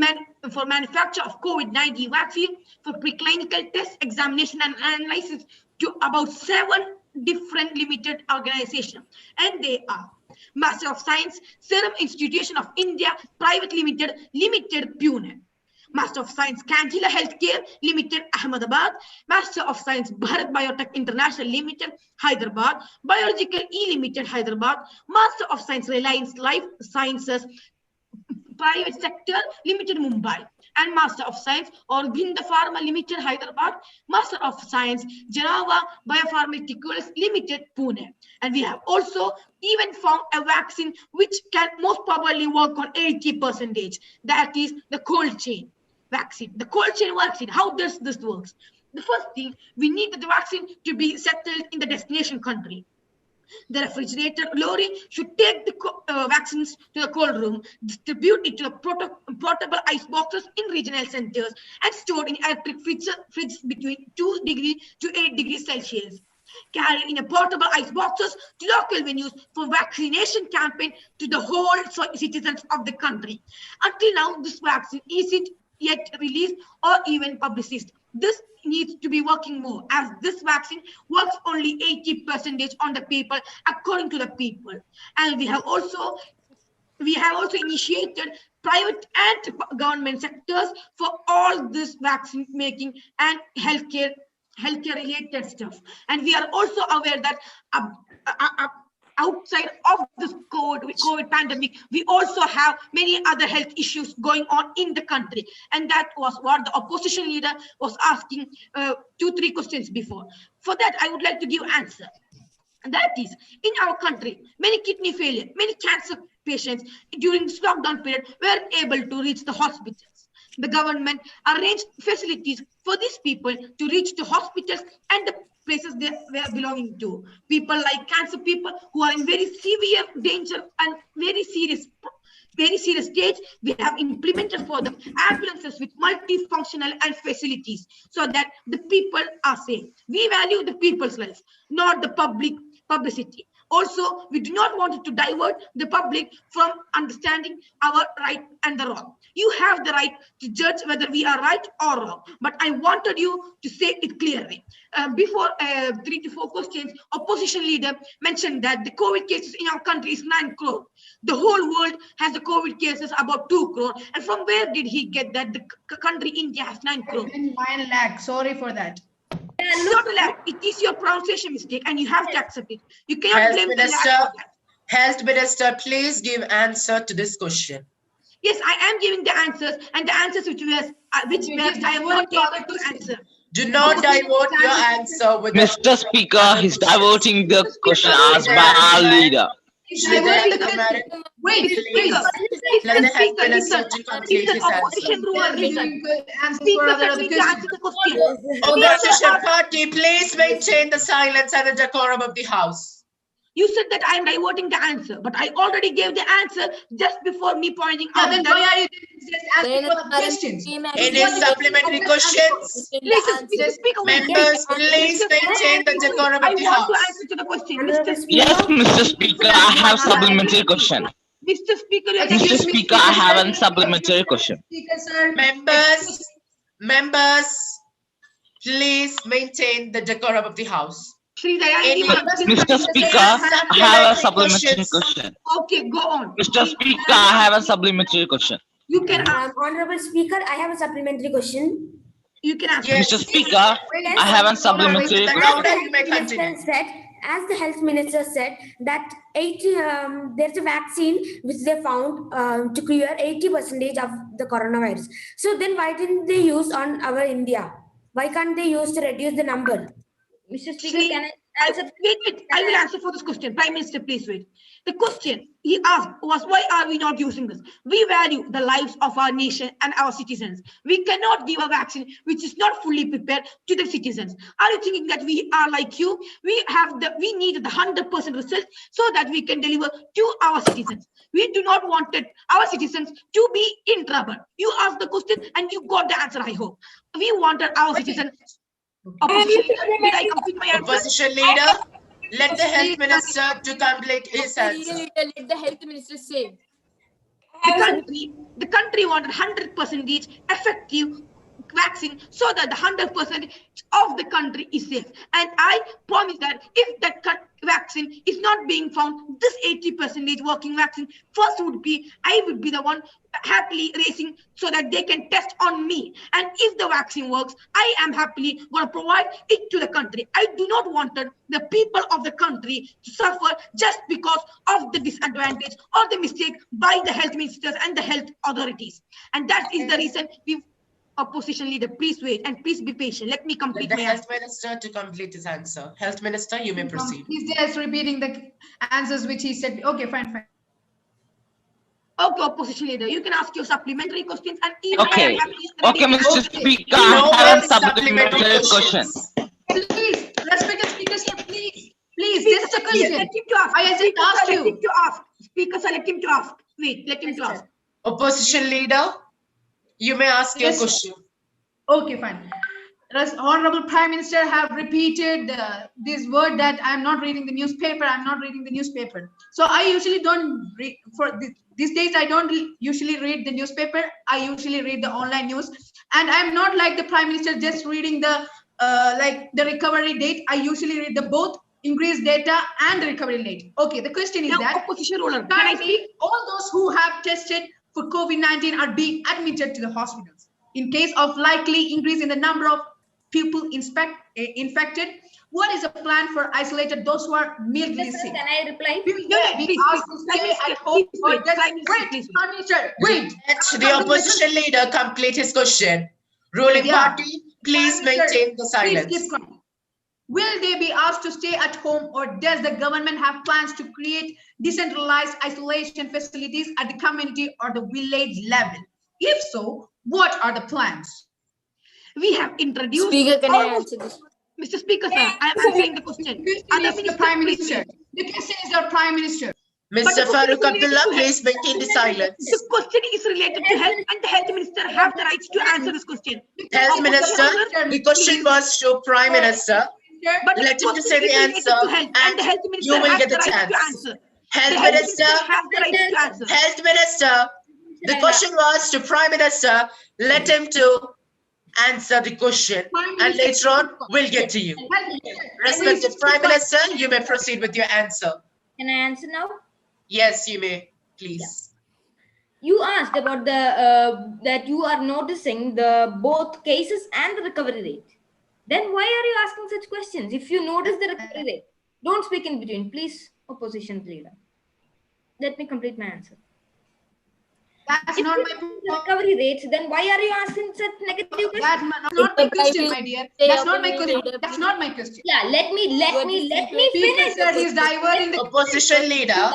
manufacture of COVID-19 vaccine for preclinical test examination and analysis to about 7 different limited organizations, and they are Master of Science, Serum Institution of India Private Limited, Pune. Master of Science, Candila Healthcare Limited, Ahmedabad. Master of Science, Bharat Biotech International Limited, Hyderabad. Biological E Limited, Hyderabad. Master of Science, Reliance Life Sciences Private Sector Limited, Mumbai. And Master of Science, Aurobindo Pharma Limited, Hyderabad. Master of Science, Genova Biopharmaceuticals Limited, Pune. And we have also even found a vaccine which can most probably work on 80%. That is the cold chain vaccine. The cold chain vaccine, how does this work? The first thing, we need the vaccine to be settled in the destination country. The refrigerator lorry should take the vaccines to the cold room, distribute it to the portable ice boxes in regional centers, and stored in electric fridges between 2 degrees to 8 degrees Celsius. carried in a portable ice boxes to local venues for vaccination campaign to the whole citizens of the country. Until now, this vaccine isn't yet released or even publicized. This needs to be working more, as this vaccine works only 80% on the people according to the people. And we have also initiated private and government sectors for all this vaccine making and healthcare related stuff. And we are also aware that uh, uh, outside of this COVID pandemic, we also have many other health issues going on in the country. And that was what the opposition leader was asking 2-3 questions before. For that, I would like to give answer. And that is, in our country, many kidney failure, many cancer patients during this lockdown period were able to reach the hospitals. The government arranged facilities for these people to reach the hospitals and the places they were belonging to. People like cancer people who are in very severe danger and very serious stage, we have implemented for them ambulances with multifunctional and facilities so that the people are safe. We value the people's life, not the publicity. Also, we do not want to divert the public from understanding our right and the wrong. You have the right to judge whether we are right or wrong, but I wanted you to say it clearly. Before 3 to 4 questions, opposition leader mentioned that the COVID cases in our country is 9 crore. The whole world has the COVID cases about 2 crore. And from where did he get that the country India has 9 crore? 9 lakh. Sorry for that. It's not a lakh. It is your pronunciation mistake, and you have to accept it. You cannot blame the lakh for that. Health Minister, please give answer to this question. Yes, I am giving the answers, and the answers which I want to answer. Do not divert your answer with Mr. Speaker, he's diverting the question asked by our leader. Wait, please. Let the Health Minister to complete his answer. Opposition party, please maintain the silence and the decorum of the House. You said that I am diverting the answer, but I already gave the answer just before me pointing out. Then why are you just asking for the questions? Any supplementary questions? Members, please maintain the decorum of the House. I want to answer to the question, Mr. Speaker. Yes, Mr. Speaker, I have supplementary question. Mr. Speaker, Mr. Speaker, I have a supplementary question. Members, please maintain the decorum of the House. Mr. Speaker, I have a supplementary question. Okay, go on. Mr. Speaker, I have a supplementary question. You can Honorable Speaker, I have a supplementary question. You can ask. Mr. Speaker, I have a supplementary question. As the health minister said that there's a vaccine which they found to cure 80% of the coronavirus. So then why didn't they use on our India? Why can't they use to reduce the number? Mr. Speaker, can I answer? Wait. I will answer for this question. Prime Minister, please wait. The question he asked was, why are we not using this? We value the lives of our nation and our citizens. We cannot give a vaccine which is not fully prepared to the citizens. Are you thinking that we are like you? We need the 100% result so that we can deliver to our citizens. We do not want our citizens to be in trouble. You asked the question and you got the answer, I hope. We wanted our citizens. Opposition leader, let the health minister to complete his answer. Let the health minister say. The country wanted 100% effective vaccine so that the 100% of the country is safe. And I promise that if that vaccine is not being found, this 80% working vaccine, first I would be the one happily racing so that they can test on me. And if the vaccine works, I am happily going to provide it to the country. I do not want the people of the country to suffer just because of the disadvantage or the mistake by the health ministers and the health authorities. And that is the reason opposition leader, please wait and please be patient. Let me complete the health minister to complete his answer. Health minister, you may proceed. He's just repeating the answers which he said. Okay, fine. Okay, opposition leader, you can ask your supplementary questions and even okay, Mr. Speaker, I have a supplementary question. Please, respected speakers here, please. This is a question. Let him to ask. I just asked you. Let him to ask. Speaker, sir, let him to ask. Wait, let him to ask. Opposition leader, you may ask your question. Okay, fine. Honorable Prime Minister have repeated this word that I'm not reading the newspaper. I'm not reading the newspaper. So I usually don't read these days. I don't usually read the newspaper. I usually read the online news, and I'm not like the Prime Minister just reading the like the recovery date. I usually read the both increased data and the recovery rate. Okay, the question is that currently all those who have tested for COVID-19 are being admitted to the hospitals. In case of likely increase in the number of people infected, what is the plan for isolated those who are mildly sick? Can I reply? We asked to stay at home or just wait. Let the opposition leader complete his question. Ruling party, please maintain the silence. Will they be asked to stay at home, or does the government have plans to create decentralized isolation facilities at the community or the village level? If so, what are the plans? We have introduced. Speaker, can I answer this? Mr. Speaker, sir, I am answering the question. The Prime Minister. The question is your Prime Minister. Mr. Farooq Abdullah, please maintain the silence. The question is related to health, and the health minister have the rights to answer this question. Health Minister, the question was to Prime Minister. But let him to say the answer, and you will get the chance. Health Minister, Health Minister, the question was to Prime Minister. Let him to answer the question, and later on we'll get to you. Respected Prime Minister, you may proceed with your answer. Can I answer now? Yes, you may, please. You asked about the that you are noticing the both cases and the recovery rate. Then why are you asking such questions? If you notice the recovery rate, don't speak in between, please, opposition leader. Let me complete my answer. That's if not you my recovery rates, then why are you asking such negative questions? That's not my question, my dear. That's not my question. That's not my question. Yeah, let me finish. Sir, he's diverting the opposition leader.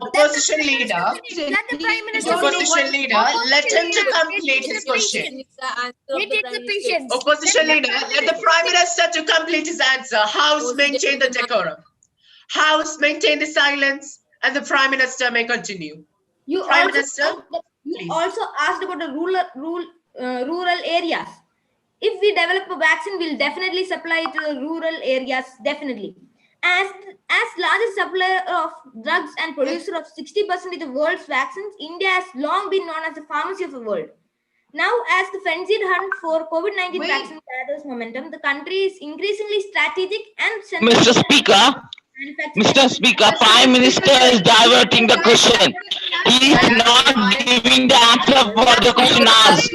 Opposition leader. Let the Prime Minister opposition leader. Let him to complete his question. Opposition leader. Let the Prime Minister to complete his answer. House maintain the decorum. House maintain the silence, and the Prime Minister may continue. You Prime also Minister, also asked about the rural areas. If we develop a vaccine, we'll definitely supply it to the rural areas, definitely. As largest supplier of drugs and producer of 60% of the world's vaccines, India has long been known as the pharmacy of the world. Now, as the frenzied hunt for COVID-19 vaccine gathers momentum, the country is increasingly strategic and Mr. Speaker, Prime Minister is diverting the question. He is not giving the answer for the question asked.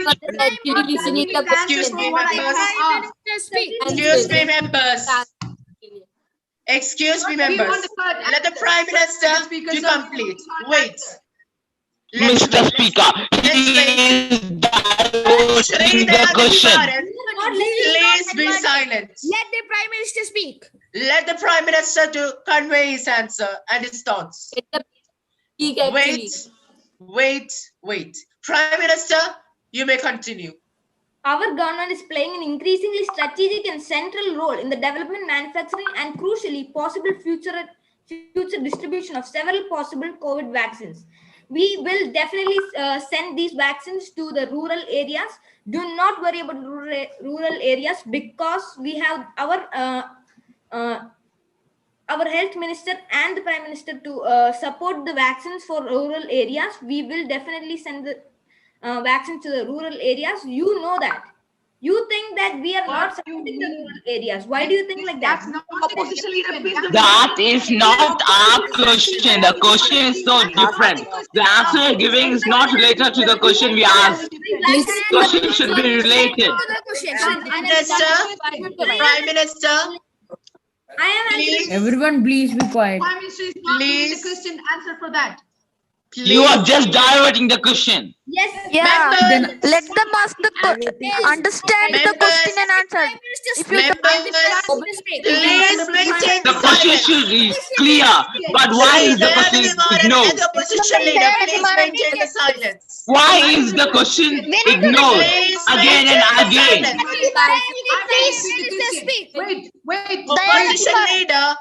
Excuse me, members. Excuse me, members. Excuse me, members. Let the Prime Minister to complete. Wait. Mr. Speaker, he is diverting the question. Please be silent. Let the Prime Minister speak. Let the Prime Minister to convey his answer and his thoughts. Wait. Prime Minister, you may continue. Our government is playing an increasingly strategic and central role in the development, manufacturing, and crucially possible future distribution of several possible COVID vaccines. We will definitely send these vaccines to the rural areas. Do not worry about rural areas, because we have our health minister and the Prime Minister to support the vaccines for rural areas. We will definitely send the vaccines to the rural areas. You know that. You think that we are not supporting the rural areas. Why do you think like that? That is not our question. The question is so different. The answer you're giving is not related to the question we asked. This question should be related. Prime Minister. Everyone, please be quiet. Prime Minister is not giving the question answer for that. You are just diverting the question. Yes. Yeah. Let them ask the understand the question and answer. If you the question should be clear, but why is the question ignored? Why is the question ignored again and again? Wait. Opposition leader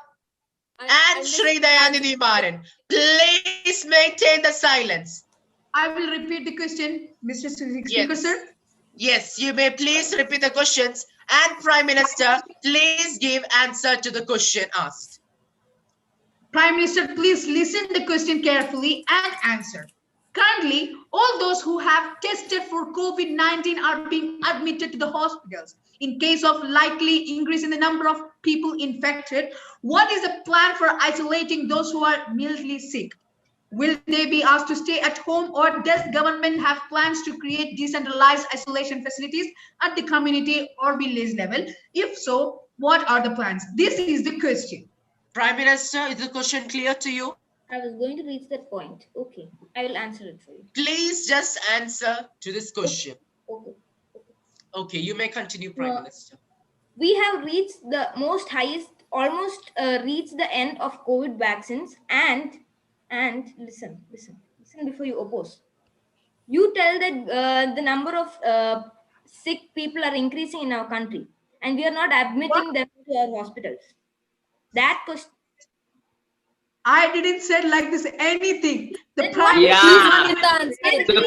and Shri Dayanidhi Maran, please maintain the silence. I will repeat the question, Mr. Speaker, sir. Yes, you may please repeat the questions. And Prime Minister, please give answer to the question asked. Prime Minister, please listen the question carefully and answer. Currently, all those who have tested for COVID-19 are being admitted to the hospitals. In case of likely increase in the number of people infected, what is the plan for isolating those who are mildly sick? Will they be asked to stay at home, or does government have plans to create decentralized isolation facilities at the community or village level? If so, what are the plans? This is the question. Prime Minister, is the question clear to you? I was going to reach that point. Okay, I will answer it for you. Please just answer to this question. Okay. Okay, you may continue, Prime Minister. We have reached the most highest, almost reached the end of COVID vaccines, and listen before you oppose. You tell that the number of sick people are increasing in our country, and we are not admitting them to our hospitals. That question. I didn't say like this anything. The the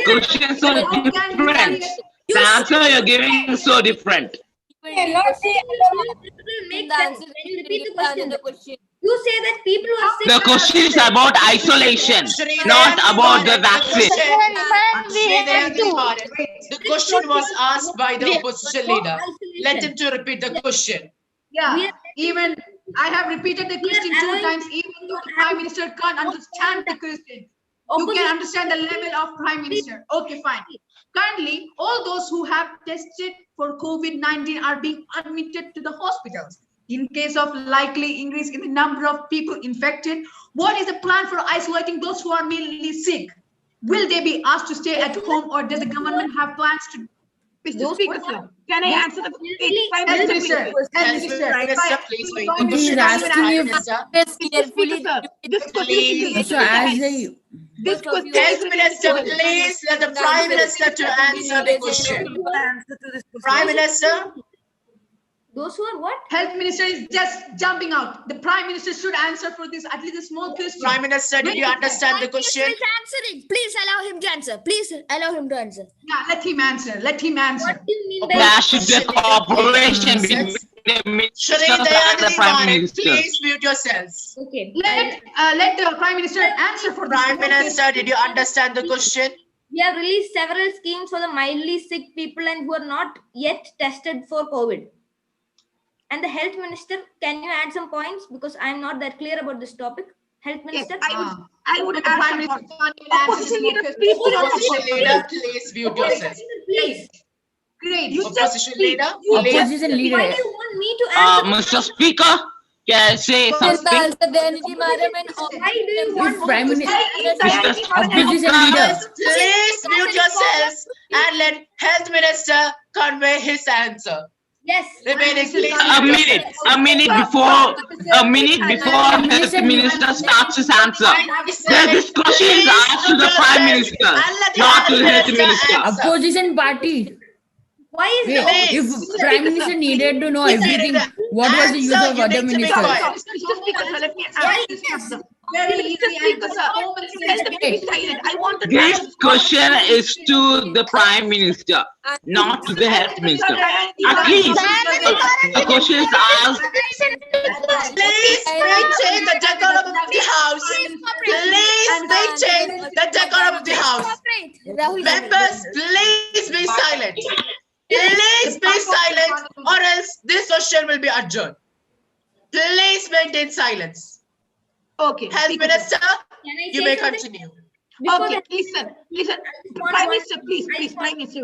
questions are different. The answer you're giving is so different. You say that people who are sick. The question is about isolation, not about the vaccine. The question was asked by the opposition leader. Let him to repeat the question. Yeah, even I have repeated the question 2 times, even though the Prime Minister can't understand the question. You can understand the level of Prime Minister. Okay, fine. Currently, all those who have tested for COVID-19 are being admitted to the hospitals. In case of likely increase in the number of people infected, what is the plan for isolating those who are mainly sick? Will they be asked to stay at home, or does the government have plans to? Mr. Speaker, sir, can I answer the question? He's asking if This question, Minister, please let the Prime Minister to answer the question. Prime Minister. Those who are what? Health Minister is just jumping out. The Prime Minister should answer for this, at least a small question. Prime Minister, did you understand the question? Prime Minister is answering. Please allow him to answer. Please allow him to answer. Yeah, let him answer. Let him answer. What do you mean by There should be a cooperation between the minister and the Prime Minister. Please mute yourselves. Okay. Let the Prime Minister answer for this. Prime Minister, did you understand the question? We have released several schemes for the mildly sick people and who are not yet tested for COVID. And the Health Minister, can you add some points? Because I'm not that clear about this topic. Health Minister? Yes, I would add some points. Opposition leader, please mute yourself. Please. Great. Opposition leader, Opposition leader. Why do you want me to answer? Mr. Speaker, can I say something? Why do you want Prime Minister, Opposition leader. please mute yourselves and let Health Minister convey his answer. Yes. Remaining, please. A minute before Health Minister starts his answer. This question is asked to the Prime Minister, not to the Health Minister. Opposition party. Why is If Prime Minister needed to know everything, what was the use of other ministers? Mr. Speaker, sir, let me answer this question. Very easy Mr. Speaker, sir, tell them to be silent. I want to This question is to the Prime Minister, not to the Health Minister. At least the question is asked. Please maintain the decorum of the House. Please maintain the decorum of the House. Members, please be silent. Please be silent, or else this session will be adjourned. Please maintain silence. Okay. Health Minister, you may continue. Okay, listen. Prime Minister, please, Prime Minister.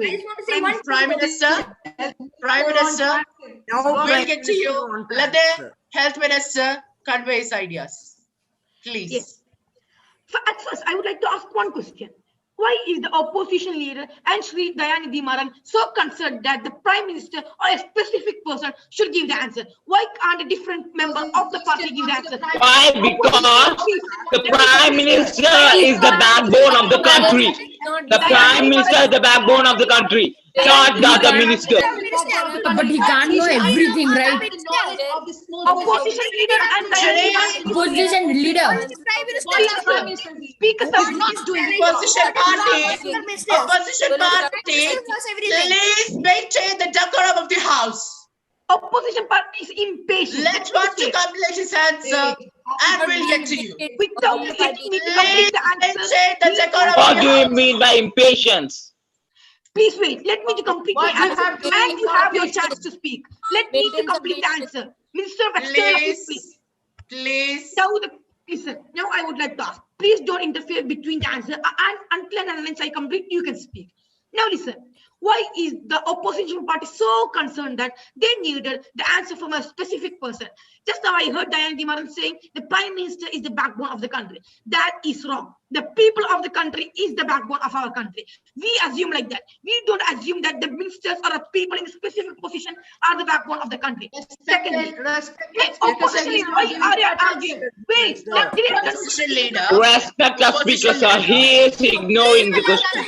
Prime Minister, we'll get to you. Let the Health Minister convey his ideas. Please. Yes. At first, I would like to ask one question. Why is the opposition leader and Sri Dayanidhi Maran so concerned that the Prime Minister or a specific person should give the answer? Why can't a different member of the party give the answer? Why? Because the Prime Minister is the backbone of the country. The Prime Minister is the backbone of the country, not the other minister. But he can't know everything, right? of the small Opposition leader and Diana Opposition leader. Why is Prime Minister Speaker, sir, he's doing Opposition party, please maintain the decorum of the house. opposition party is impatient. Let want to complete his answer and we'll get to you. Without letting me to complete the answer, Maintain the decorum of What the do you house. mean by impatience? please wait. Let me to complete Why the do you answer, have to and you have your impatient? chance to speak. Let me to complete the answer. Minister of External Affairs, please. Please. Listen. Now I would like to ask. Please don't interfere between the answer. And until and unless I complete, you can speak. Now listen. Why is the opposition party so concerned that they needed the answer from a specific person? Just now I heard Diana Dimaran saying the Prime Minister is the backbone of the country. That is wrong. The people of the country is the backbone of our country. We assume like that. We don't assume that the ministers or the people in a specific position are the backbone of the country. Secondly, opposition leader, why are you arguing? Wait, Opposition leader. Respect the speaker, sir. He is ignoring the question.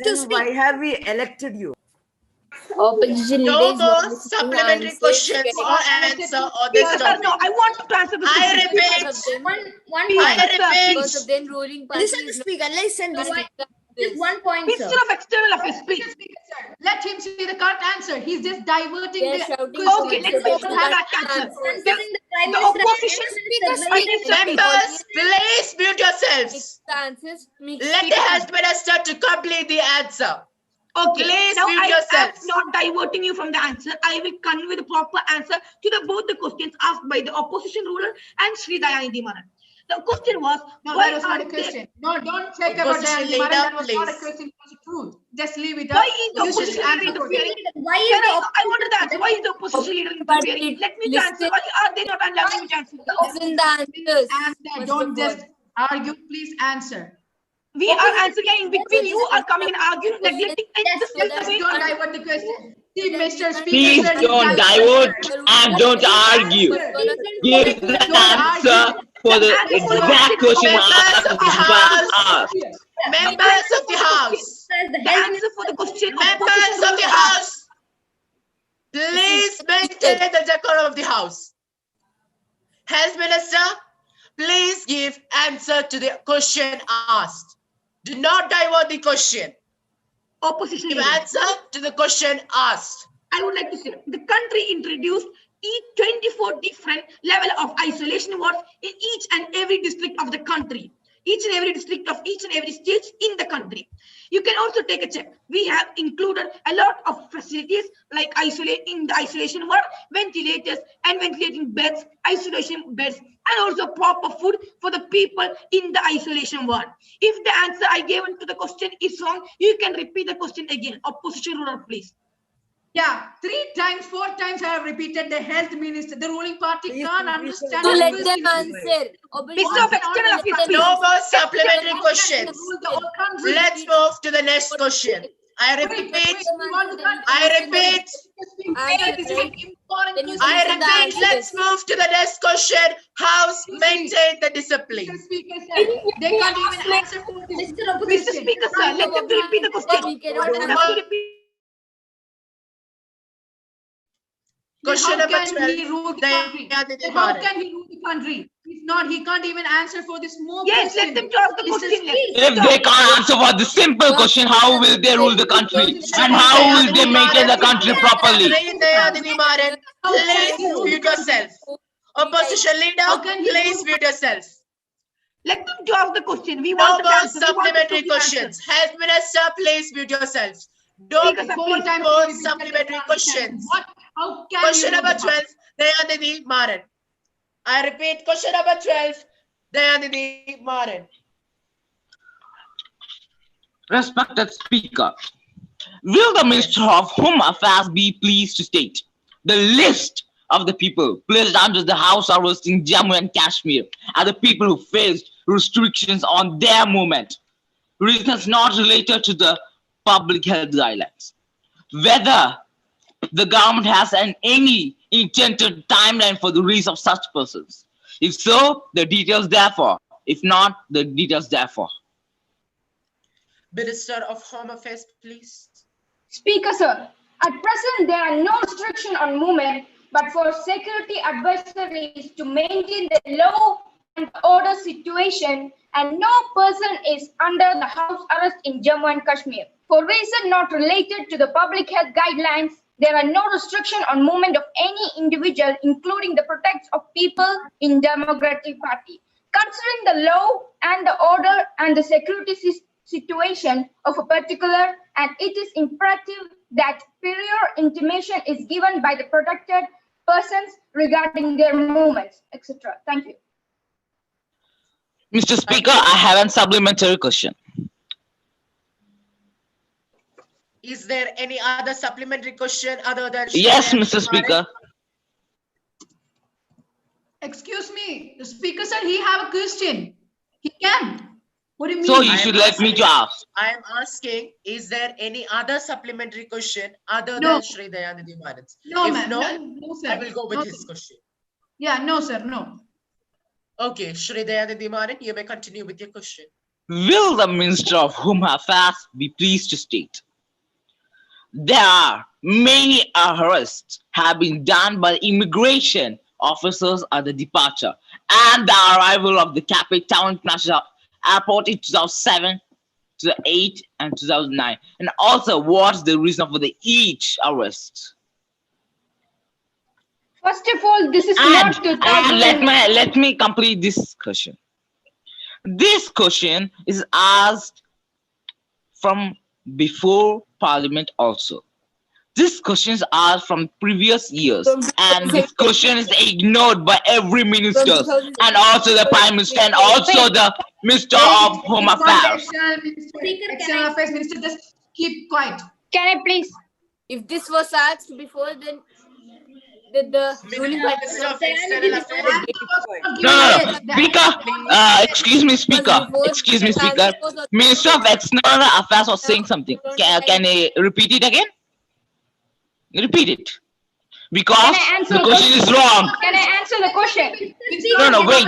Then why have we elected you? No more supplementary questions or answer on this topic. No, I want to answer the I repeat. Listen to speaker. Listen to speaker. Just one point, sir. Minister of External Affairs, please. Let him see the correct answer. He's just diverting the Okay, let me have that answer. The opposition Members, please mute yourselves. Let the health minister to complete the answer. Okay, please now mute I am yourselves. not diverting you from the answer. I will convey the proper answer to both the questions asked by the opposition ruler and Sri Dayani Dimaran. The question was, no, why that was not a question. No, don't check about Opposition Dayani Dimaran. leader, That was not a please. question. It was a truth. Just leave it. Why is the You should opposition answer leader for it. interfering? I wanted to answer. Why is the opposition leader interfering? Let me to answer. Why are they not allowing me to answer? Answer. Don't just argue. Please answer. We are answering, and in between you are coming and arguing, neglecting. Please don't divert the question. See, Mr. Speaker, Please sir, you don't divert. divert and don't argue. Give the answer for the exact question asked. Members of the house. The answer for the question. Members of the house. Please maintain the decorum of the house. Health Minister, please give answer to the question asked. Do not divert the question. Opposition give leader. Answer to the question asked. I would like to say the country introduced 24 different level of isolation wards in each and every district of the country. Each and every district of each and every state in the country. You can also take a check. We have included a lot of facilities like in the isolation ward, ventilators and ventilating beds, isolation beds, and also proper food for the people in the isolation ward. If the answer I gave to the question is wrong, you can repeat the question again. Opposition ruler, please. Yeah, 3 times, 4 times I have repeated the health minister. The ruling party can't understand. To let them answer. Minister of External Affairs, please. No more supplementary questions. Let's move to the next question. I repeat. Let's move to the next question. House maintain the discipline. Mr. Speaker, sir, they can't even answer for this. Mr. Speaker, sir, let them repeat the question. Question number 12. How can he rule the country? If not, he can't even answer for this small question. Yes, let them ask the question. If they can't answer for the simple question, how will they rule the country? And how will they maintain the country properly? Please mute yourself. Opposition leader, please mute yourself. Let them ask the question. We no want more supplementary questions. Health Minister, please mute yourself. Don't put more supplementary questions. Question number 12, Dayanidhi Maran. I repeat, question number 12, Dayanidhi Maran. Respected Speaker, will the Minister of Home Affairs be pleased to state the list of the people placed under the house arrest in Jammu and Kashmir are the people who faced restrictions on their movement, reasons not related to the public health guidelines. Whether the government has any intended timeline for the release of such persons. If so, the details therefore. If not, the details therefore. Minister of Home Affairs, please. Speaker, sir. At present, there are no restrictions on movement but for security advisories to maintain the law and order situation, and no person is under the house arrest in Jammu and Kashmir. For reasons not related to the public health guidelines, there are no restriction on movement of any individual, including the protects of people in Democratic Party. Considering the law and the order and the security situation of a particular, and it is imperative that prior intimation is given by the protected persons regarding their movements, etc. Thank you. Mr. Speaker, I have a supplementary question. Is there any other supplementary question other than Yes, Mr. Speaker. Excuse me, the speaker said he have a question. He can. What do you mean? So you should let me to ask. I am asking, is there any other supplementary question other No. than Shri Dayanidhi Maran's? No, If ma'am. no, Sir. I will go with No, his sir. question. Yeah, no, sir, no. Okay, Shri Dayanidhi Maran, you may continue with your question. Will the Minister of Home Affairs be pleased to state there are many arrests have been done by immigration officers at the departure and the arrival of the Cape Town International Airport in 2007, 2008, and 2009, and also what's the reason for the each arrest? First of all, this is And not 2000. let me complete this question. This question is asked from before Parliament also. This question is asked from previous years, and this question is ignored by every minister, and also the Prime Minister, and also the Minister of Home Affairs. External Affairs Minister, just keep quiet. Can I please? If this was asked before, then the ruling party Minister of External Affairs. No, Speaker, excuse me, Speaker. Excuse me, Speaker. Minister of External Affairs was saying something. Can I repeat it again? Repeat it. Because the question is wrong. Can I answer the question? No, wait.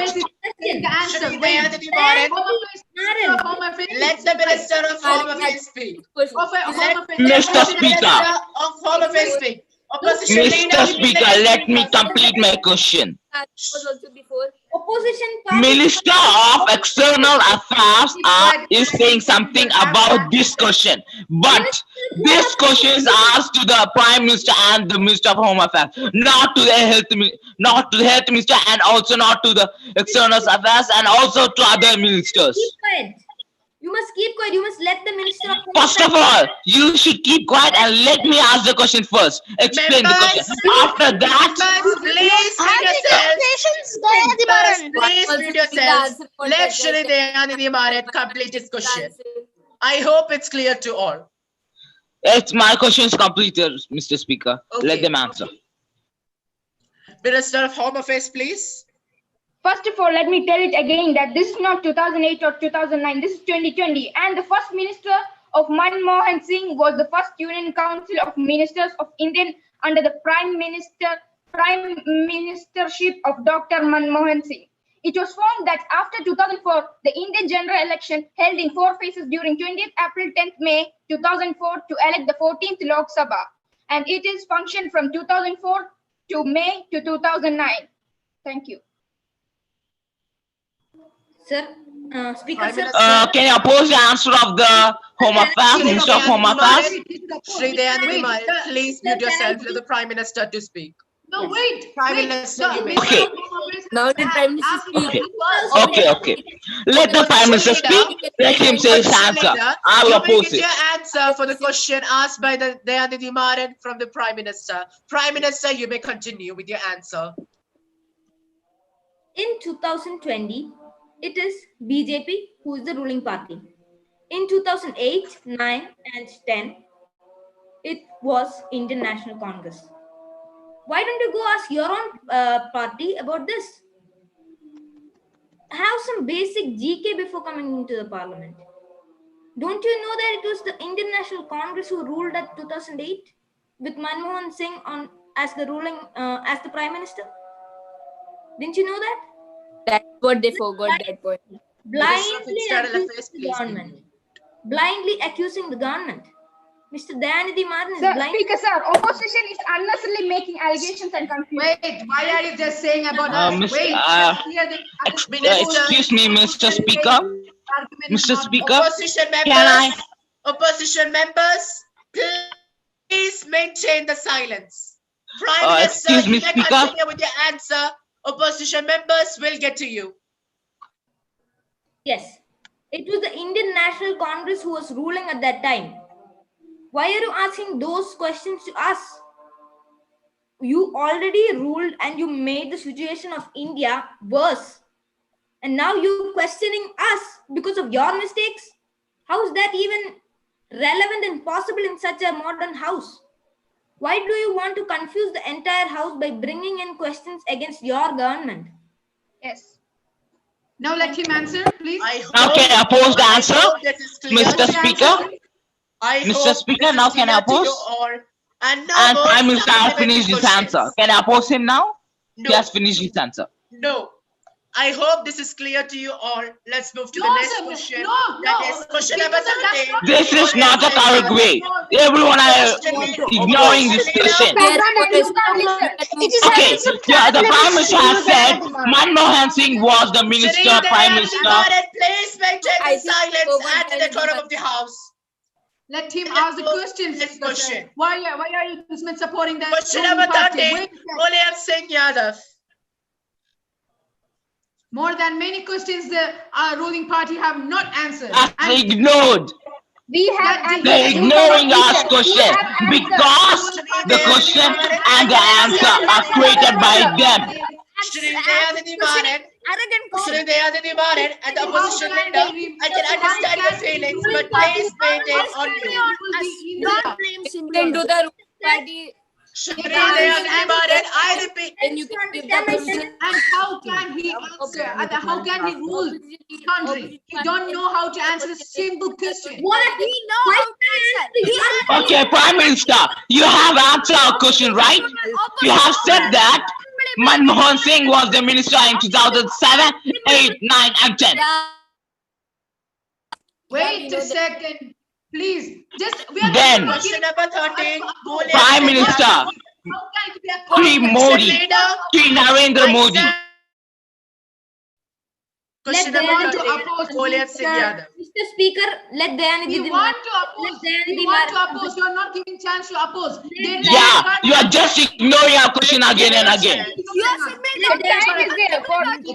Let the Minister of Home Affairs speak. Mr. Speaker. Of Home Affairs speak. Opposition Mr. Speaker, let me complete my question. Opposition party. Minister of External Affairs is saying something about this question, but this question is asked to the Prime Minister and the Minister of Home Affairs, not to the Health Minister, and also not to the External Affairs, and also to other ministers. Keep quiet. You must keep quiet. You must let the Minister of Home First of all, you should keep quiet and let me ask the question first. Explain the question. After that, please mute yourselves. Let Shri Dayanidhi Maran complete his question. I hope it's clear to all. it's my question is completed, Mr. Speaker. Let them answer. Minister of Home Affairs, please. First of all, let me tell it again that this is not 2008 or 2009. This is 2020. And the first minister of Manmohan Singh was the first Union Council of Ministers of India under the Prime Ministership of Dr. Manmohan Singh. It was found that after 2004, the Indian general election held in 4 phases during 20th April 10th May 2004 to elect the 14th Lok Sabha. And it is functioned from 2004 to May to 2009. Thank you. Sir, Speaker, sir. Can you oppose the answer of the Home Affairs, Minister of Home Affairs? Shri Dayanidhi Maran, please mute yourself. Let the Prime Minister to speak. No, wait. Prime Minister, you may. Okay. Now the Prime Minister speak. Okay. Let the Prime Minister speak. Let him say his answer. I will oppose it. Your answer for the question asked by the Dayanidhi Maran from the Prime Minister. Prime Minister, you may continue with your answer. In 2020, it is BJP who is the ruling party. In 2008, 9, and 10, it was Indian National Congress. Why don't you go ask your own party about this? Have some basic GK before coming into the parliament. Don't you know that it was the Indian National Congress who ruled at 2008 with Manmohan Singh as the Prime Minister? Didn't you know that? That's what they forgot that point. Blindly accusing the government. Mr. Dayanidhi Maran is Sir, blind. Speaker, sir, opposition is unnecessarily making allegations and confusion. Wait, why are you just saying about us? Mr. Wait, just clear the Excuse me, Mr. Speaker. Mr. Speaker, Opposition can I? members, opposition members, please maintain the silence. Prime Minister, excuse me, you can Speaker. continue with your answer. Opposition members will get to you. Yes, it was the Indian National Congress who was ruling at that time. Why are you asking those questions to us? You already ruled and you made the situation of India worse. And now you're questioning us because of your mistakes? How is that even relevant and possible in such a modern house? Why do you want to confuse the entire house by bringing in questions against your government? Yes. Now let him answer, please. Now can I oppose the answer, Mr. Speaker? Mr. Speaker, now can I oppose? And Prime Minister has finished his answer. Can I oppose him now? No. He has finished his answer. No. I hope this is clear to you all. Let's move to the next question. That is question number 13. This is not a correct way. Everyone are ignoring this question. Okay, yeah, the Prime Minister has said Manmohan Singh was the Minister, Prime Minister. Please maintain the silence and the decorum of the House. Let him ask the questions. Next question. Why are you supporting that? Question number 13. Mulayam Singh Yadav. More than many questions the ruling party have not answered. Ignored. They're ignoring our question because the question and the answer are created by them. Shri Dayanidhi Maran and the opposition leader, I can understand your feelings, but please maintain on you. Don't blame Simran to the party. Shri Dayanidhi Maran, I repeat. And you can give the position. And how can he answer? How can he rule the country? You don't know how to answer a simple question. What? We know how to answer. Okay, Prime Minister, you have answered our question, right? You have said that Manmohan Singh was the minister in 2007, 8, 9, and 10. Wait a second, please. Then, Question number 13. Prime Minister, Shri Modi, Shri Narendra Modi. Question number 13. Mulayam Singh Yadav. Mr. Speaker, let Dayanidhi We want to oppose. You are not giving chance to oppose. Yeah, you are just ignoring our question again and again.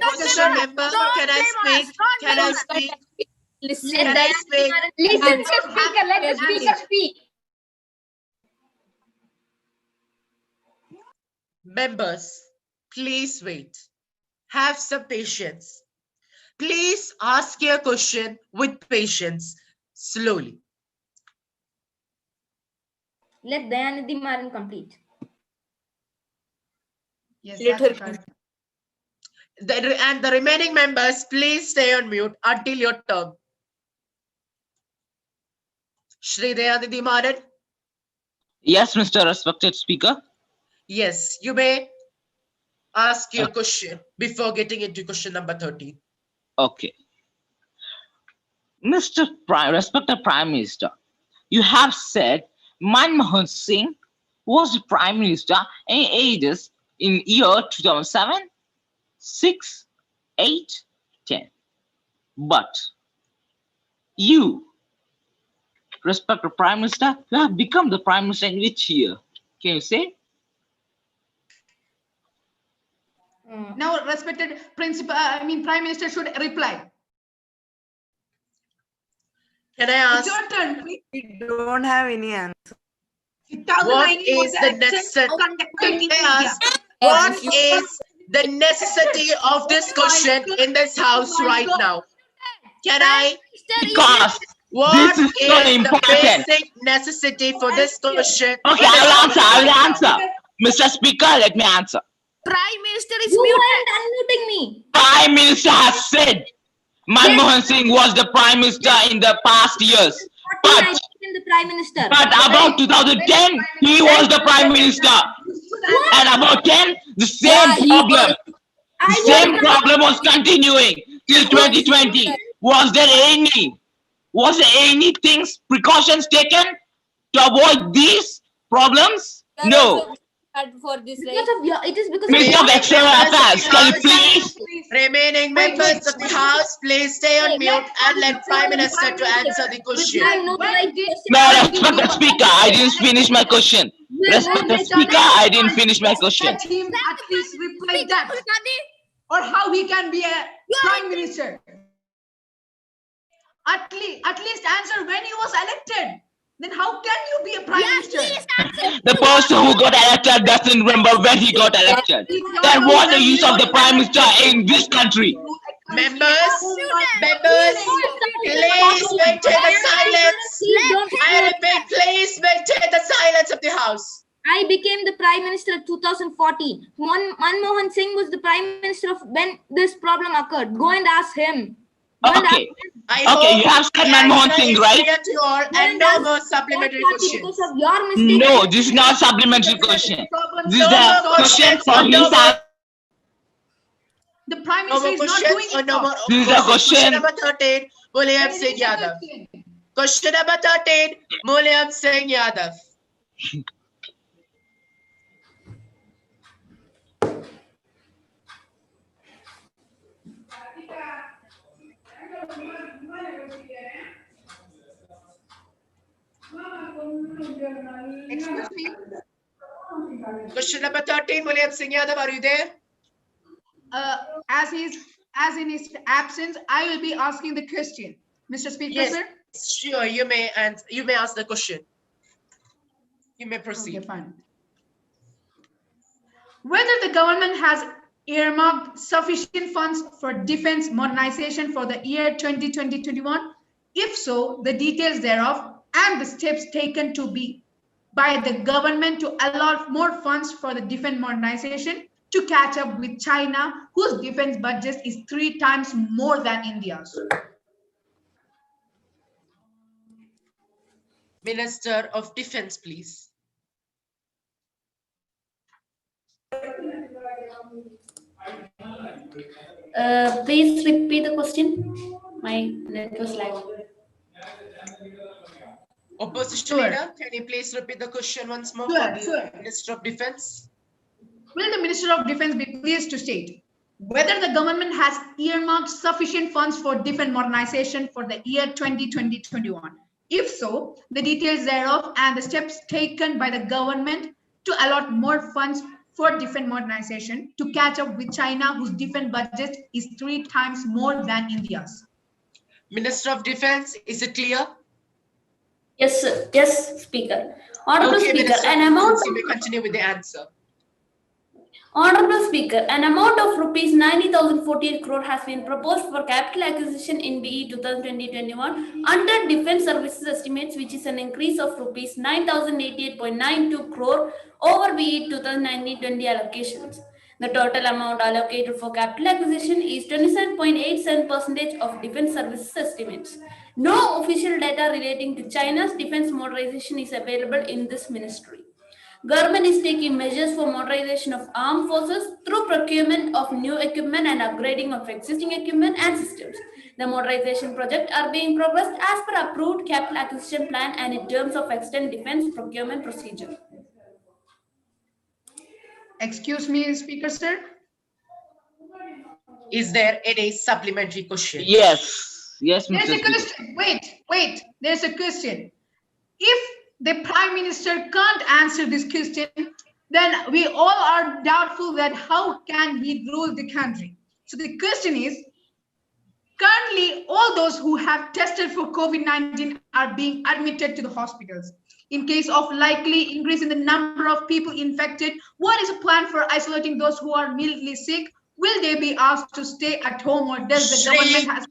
Opposition member, can I speak? Can I speak? Listen to the speaker. Let the speaker speak. Members, please wait. Have some patience. Please ask your question with patience, slowly. Let Dayanidhi Maran complete. Yes, And the remaining members, please stay on mute until your turn. Shri Dayanidhi Maran? Yes, Mr. Respected Speaker. Yes, you may ask your question before getting into question number 13. Okay. Mr. Respected Prime Minister, you have said Manmohan Singh was the Prime Minister in Ayis in year 2007, 6, 8, 10. But you, respected Prime Minister, you have become the Prime Minister in which year? Can you say? Now, respected Prime Minister should reply. Can I ask? It's your turn, please. We don't have any answer. What is the necessity? What is the necessity of this question in this house right now? Can I? Because what this is so the important. basic necessity for this question? Okay, I will answer. Mr. Speaker, let me answer. Prime Minister is You muted. aren't unmuting me. Prime Minister has said Manmohan Singh was the Prime Minister in the past years. I became the Prime Minister. But about 2010, he was the Prime Minister. And about 10, the same problem. The same problem was continuing till 2020. Was there any things, precautions taken to avoid these problems? No. For this, Because of your, it is because Minister of of your External Affairs, can you please? Remaining members of the House, please stay on mute and let Prime Minister to answer the question. You have no right to question. May I respect the speaker? I didn't finish my question. Respect the speaker. I didn't finish my question. Let him at least reply that, or how he can be a prime minister. At least answer when he was elected. Then how can you be a prime minister? The person who got elected doesn't remember when he got elected. Then what the use of the prime minister in this country? Members, please maintain the silence. I repeat, please maintain the silence of the House. I became the Prime Minister in 2014. Manmohan Singh was the Prime Minister of when this problem occurred. Go and ask him. Okay. Okay, you have said Manmohan Singh, right? To all, and no more supplementary questions. Because of your mistake. No, this is not supplementary question. This is a question for his answer. The Prime Minister is not doing it. This is a question. Number 13, Mulayam Singh Yadav. Question number 13, Mulayam Singh Yadav. Excuse me. Question number 13, Mulayam Singh Yadav, are you there? As in his absence, I will be asking the question. Mr. Speaker, Yes, sir. sure, you may ask the question. You may proceed. Okay, fine. Whether the government has earmarked sufficient funds for defense modernization for the year 2020-21? If so, the details thereof and the steps taken to be by the government to allot more funds for the defense modernization to catch up with China, whose defense budget is 3 times more than India's. Minister of Defense, please. Please repeat the question. My net was lagging. Opposition leader, can you please repeat the question once more for the Minister of Defense? Will the Minister of Defense be pleased to state whether the government has earmarked sufficient funds for defense modernization for the year 2020-21? If so, the details thereof and the steps taken by the government to allot more funds for defense modernization to catch up with China, whose defense budget is 3 times more than India's. Minister of Defense, is it clear? Yes, sir. Yes, Speaker. Honorable Okay, Speaker, Minister an of amount. Defense, you may continue with the answer. Honorable Speaker, an amount of rupees 90,048 crore has been proposed for capital acquisition in BE 2020-21 under Defence Services estimates, which is an increase of rupees 9,088.92 crore over BE 2019-20 allocations. The total amount allocated for capital acquisition is 27.87% of Defence Services estimates. No official data relating to China's defence modernization is available in this ministry. Government is taking measures for modernization of armed forces through procurement of new equipment and upgrading of existing equipment and systems. The modernization projects are being progressed as per approved capital acquisition plan and in terms of extant defense procurement procedure. Excuse me, Speaker, sir. Is there any supplementary question? Yes. Yes, There's Mr. a question. Wait. There's a question. If the Prime Minister can't answer this question, then we all are doubtful that how can he rule the country. So the question is, currently all those who have tested for COVID-19 are being admitted to the hospitals. In case of likely increase in the number of people infected, what is a plan for isolating those who are mildly sick? Will they be asked to stay at home, or does the government has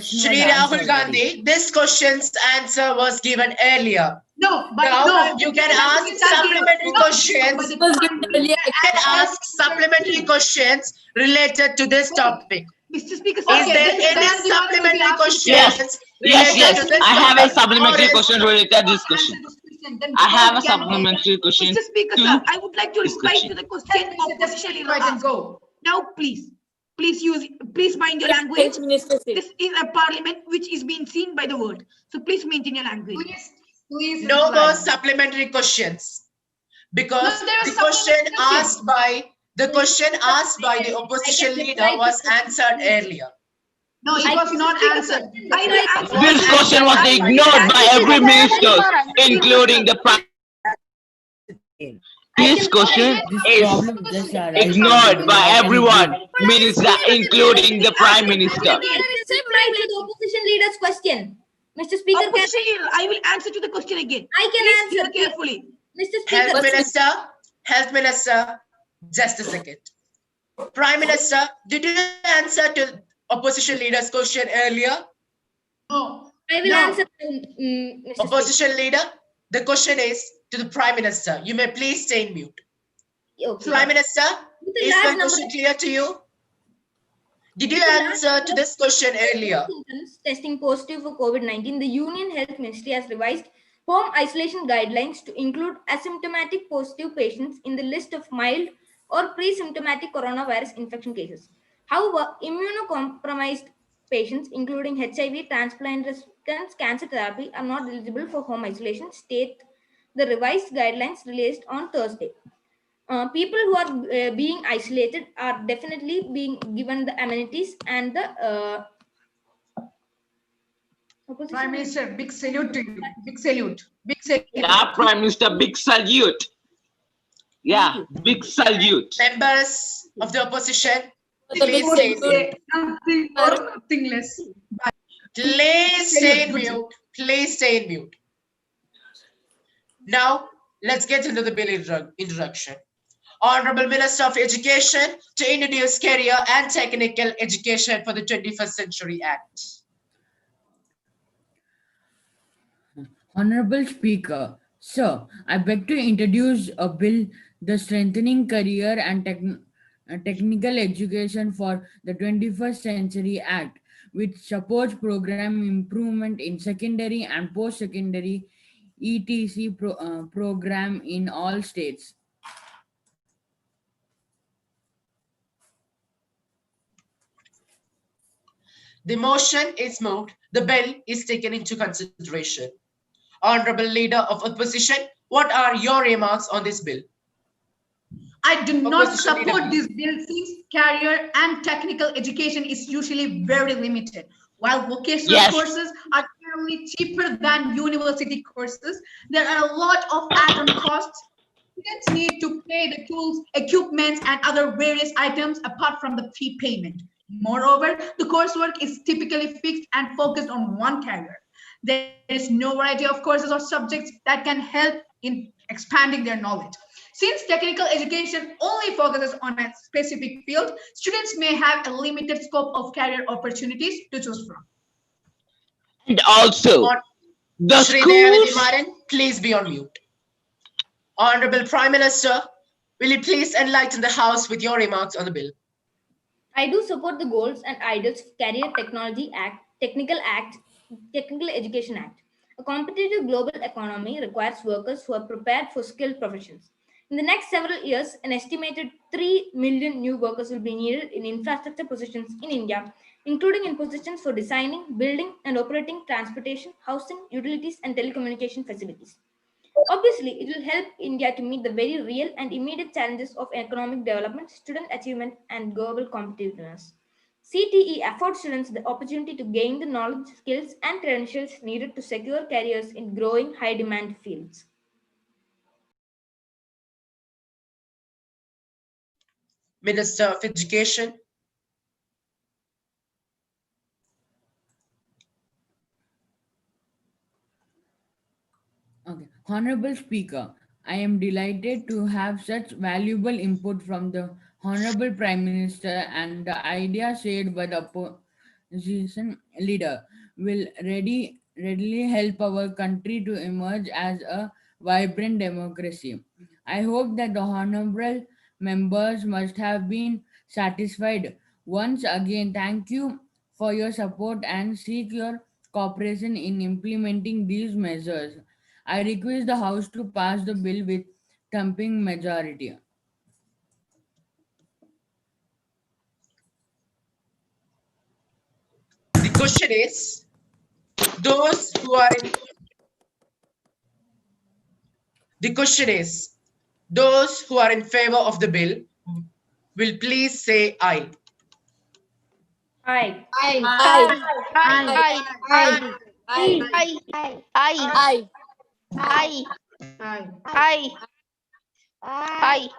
Shri Rahul Gandhi, this question's answer was given earlier. No, but now no, you can ask supplementary questions. You can ask supplementary questions related to this topic. Mr. Speaker, is there any supplementary questions? Yes. I have a supplementary question related to this question. I have a supplementary question. Mr. Speaker, sir, I would like to reply to the question opposition leader asked. Now, please mind your language. This is a parliament which is being seen by the world. So please maintain your language. Please No reply. more supplementary questions. Because No, there the was question supplementary asked by the opposition leader was answered earlier. No, it was not answered. I will answer. This question was ignored by every minister, including the prime. This question is ignored by everyone, minister, including the prime minister. Reply to the opposition leader's question. Mr. Speaker, Opposition leader, I will answer to the question again. I can Please answer hear carefully. Mr. Speaker. Health Minister, just a second. Prime Minister, did you answer to opposition leader's question earlier? No. I will answer. Mr. Opposition leader, the question is to the Prime Minister. You may please stay in mute. Okay. Prime Minister, is my question clear to you? Did you answer to this question earlier? Testing positive for COVID-19, the Union Health Ministry has revised home isolation guidelines to include asymptomatic positive patients in the list of mild or pre-symptomatic coronavirus infection cases. However, immunocompromised patients, including HIV, transplant resistance, cancer therapy, are not eligible for home isolation, state the revised guidelines released on Thursday. People who are being isolated are definitely being given the amenities and the Prime Minister, big salute to you. Big salute. Big salute. Yeah, Prime Minister, big salute. Yeah, big salute. Members of the opposition, please stay in mute. Nothing more, nothing less. Please stay in mute. Please stay in mute. Now, let's get into the bill introduction. Honorable Minister of Education to introduce Career and Technical Education for the 21st Century Act. Honorable Speaker, Sir, I beg to introduce a bill, the Strengthening Career and Technical Education for the 21st Century Act, which supports program improvement in secondary and post-secondary ETC program in all states. The motion is moved. The bill is taken into consideration. Honorable Leader of Opposition, what are your remarks on this bill? I do not support this bill since career and technical education is usually very limited. While vocational courses are generally cheaper than university courses, there are a lot of add-on costs. Students need to pay the tools, equipment, and other various items apart from the fee payment. Moreover, the coursework is typically fixed and focused on one career. There is no variety of courses or subjects that can help in expanding their knowledge. Since technical education only focuses on a specific field, students may have a limited scope of career opportunities to choose from. And also, the schools... Please be on mute. Honorable Prime Minister, will you please enlighten the House with your remarks on the bill? I do support the goals and ideals of Career Technology Act, Technical Education Act. A competitive global economy requires workers who are prepared for skilled professions. In the next several years, an estimated 3 million new workers will be needed in infrastructure positions in India, including in positions for designing, building, and operating transportation, housing, utilities, and telecommunication facilities. Obviously, it will help India to meet the very real and immediate challenges of economic development, student achievement, and global competitiveness. CTE affords students the opportunity to gain the knowledge, skills, and credentials needed to secure careers in growing high-demand fields. Minister of Education. Okay. Honorable Speaker, I am delighted to have such valuable input from the Honorable Prime Minister, and the idea shared by the opposition leader will readily help our country to emerge as a vibrant democracy. I hope that the honorable members must have been satisfied. Once again, thank you for your support and seek your cooperation in implementing these measures. I request the House to pass the bill with thumping majority. The question is, those who are in The question is, those who are in favor of the bill will please say aye. Aye. Aye. Aye. Aye. Aye. Aye. Aye. Aye. Aye. Aye. Aye.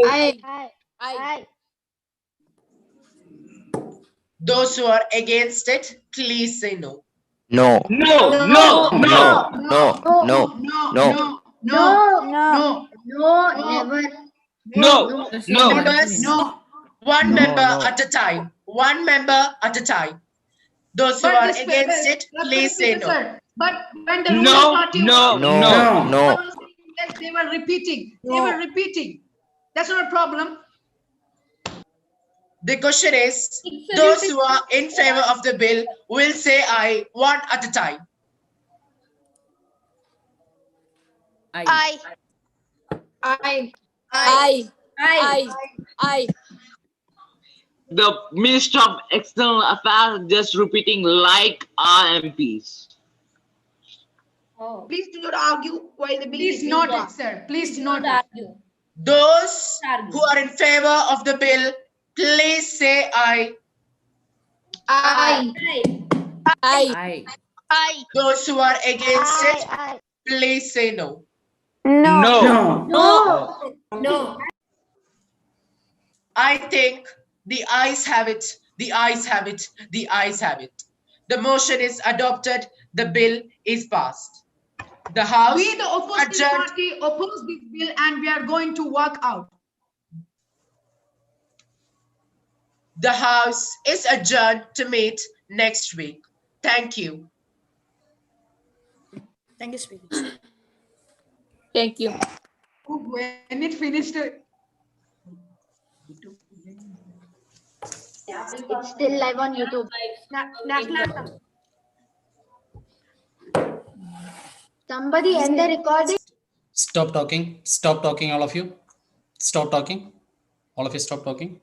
Aye. Aye. Aye. Those who are against it, please say no. No. No. No. No. No. No. No. No. No. Never. No. No. Members, No. one No, member no. at a time. One member at a time. Those who But are this against it, please say no. sir. But when the ruling No, party no, No. no. yes, they were repeating. They were repeating. That's not a problem. The question is, those who are in favor of the bill will say aye one at a time. Aye. Aye. Aye. Aye. Aye. The Minister of External Affairs just repeating like our MPs. Oh. Please do not argue while the bill is Please being note it, passed. sir. Please Not note it. argue. Those who are in favor of the bill, please say aye. Aye. Aye. Aye. Those who are against it, please say no. No. No. No. I think the ayes have it. The ayes have it. The ayes have it. The motion is adopted. The bill is passed. The House We, the opposition adjourned. party, oppose this bill and we are going to walk out. The House is adjourned to meet next week. Thank you. Thank you, Speaker. Thank you. When it finished, It's still live on YouTube. National anthem. Somebody end the recording. Stop talking. Stop talking, all of you. Stop talking. All of you stop talking.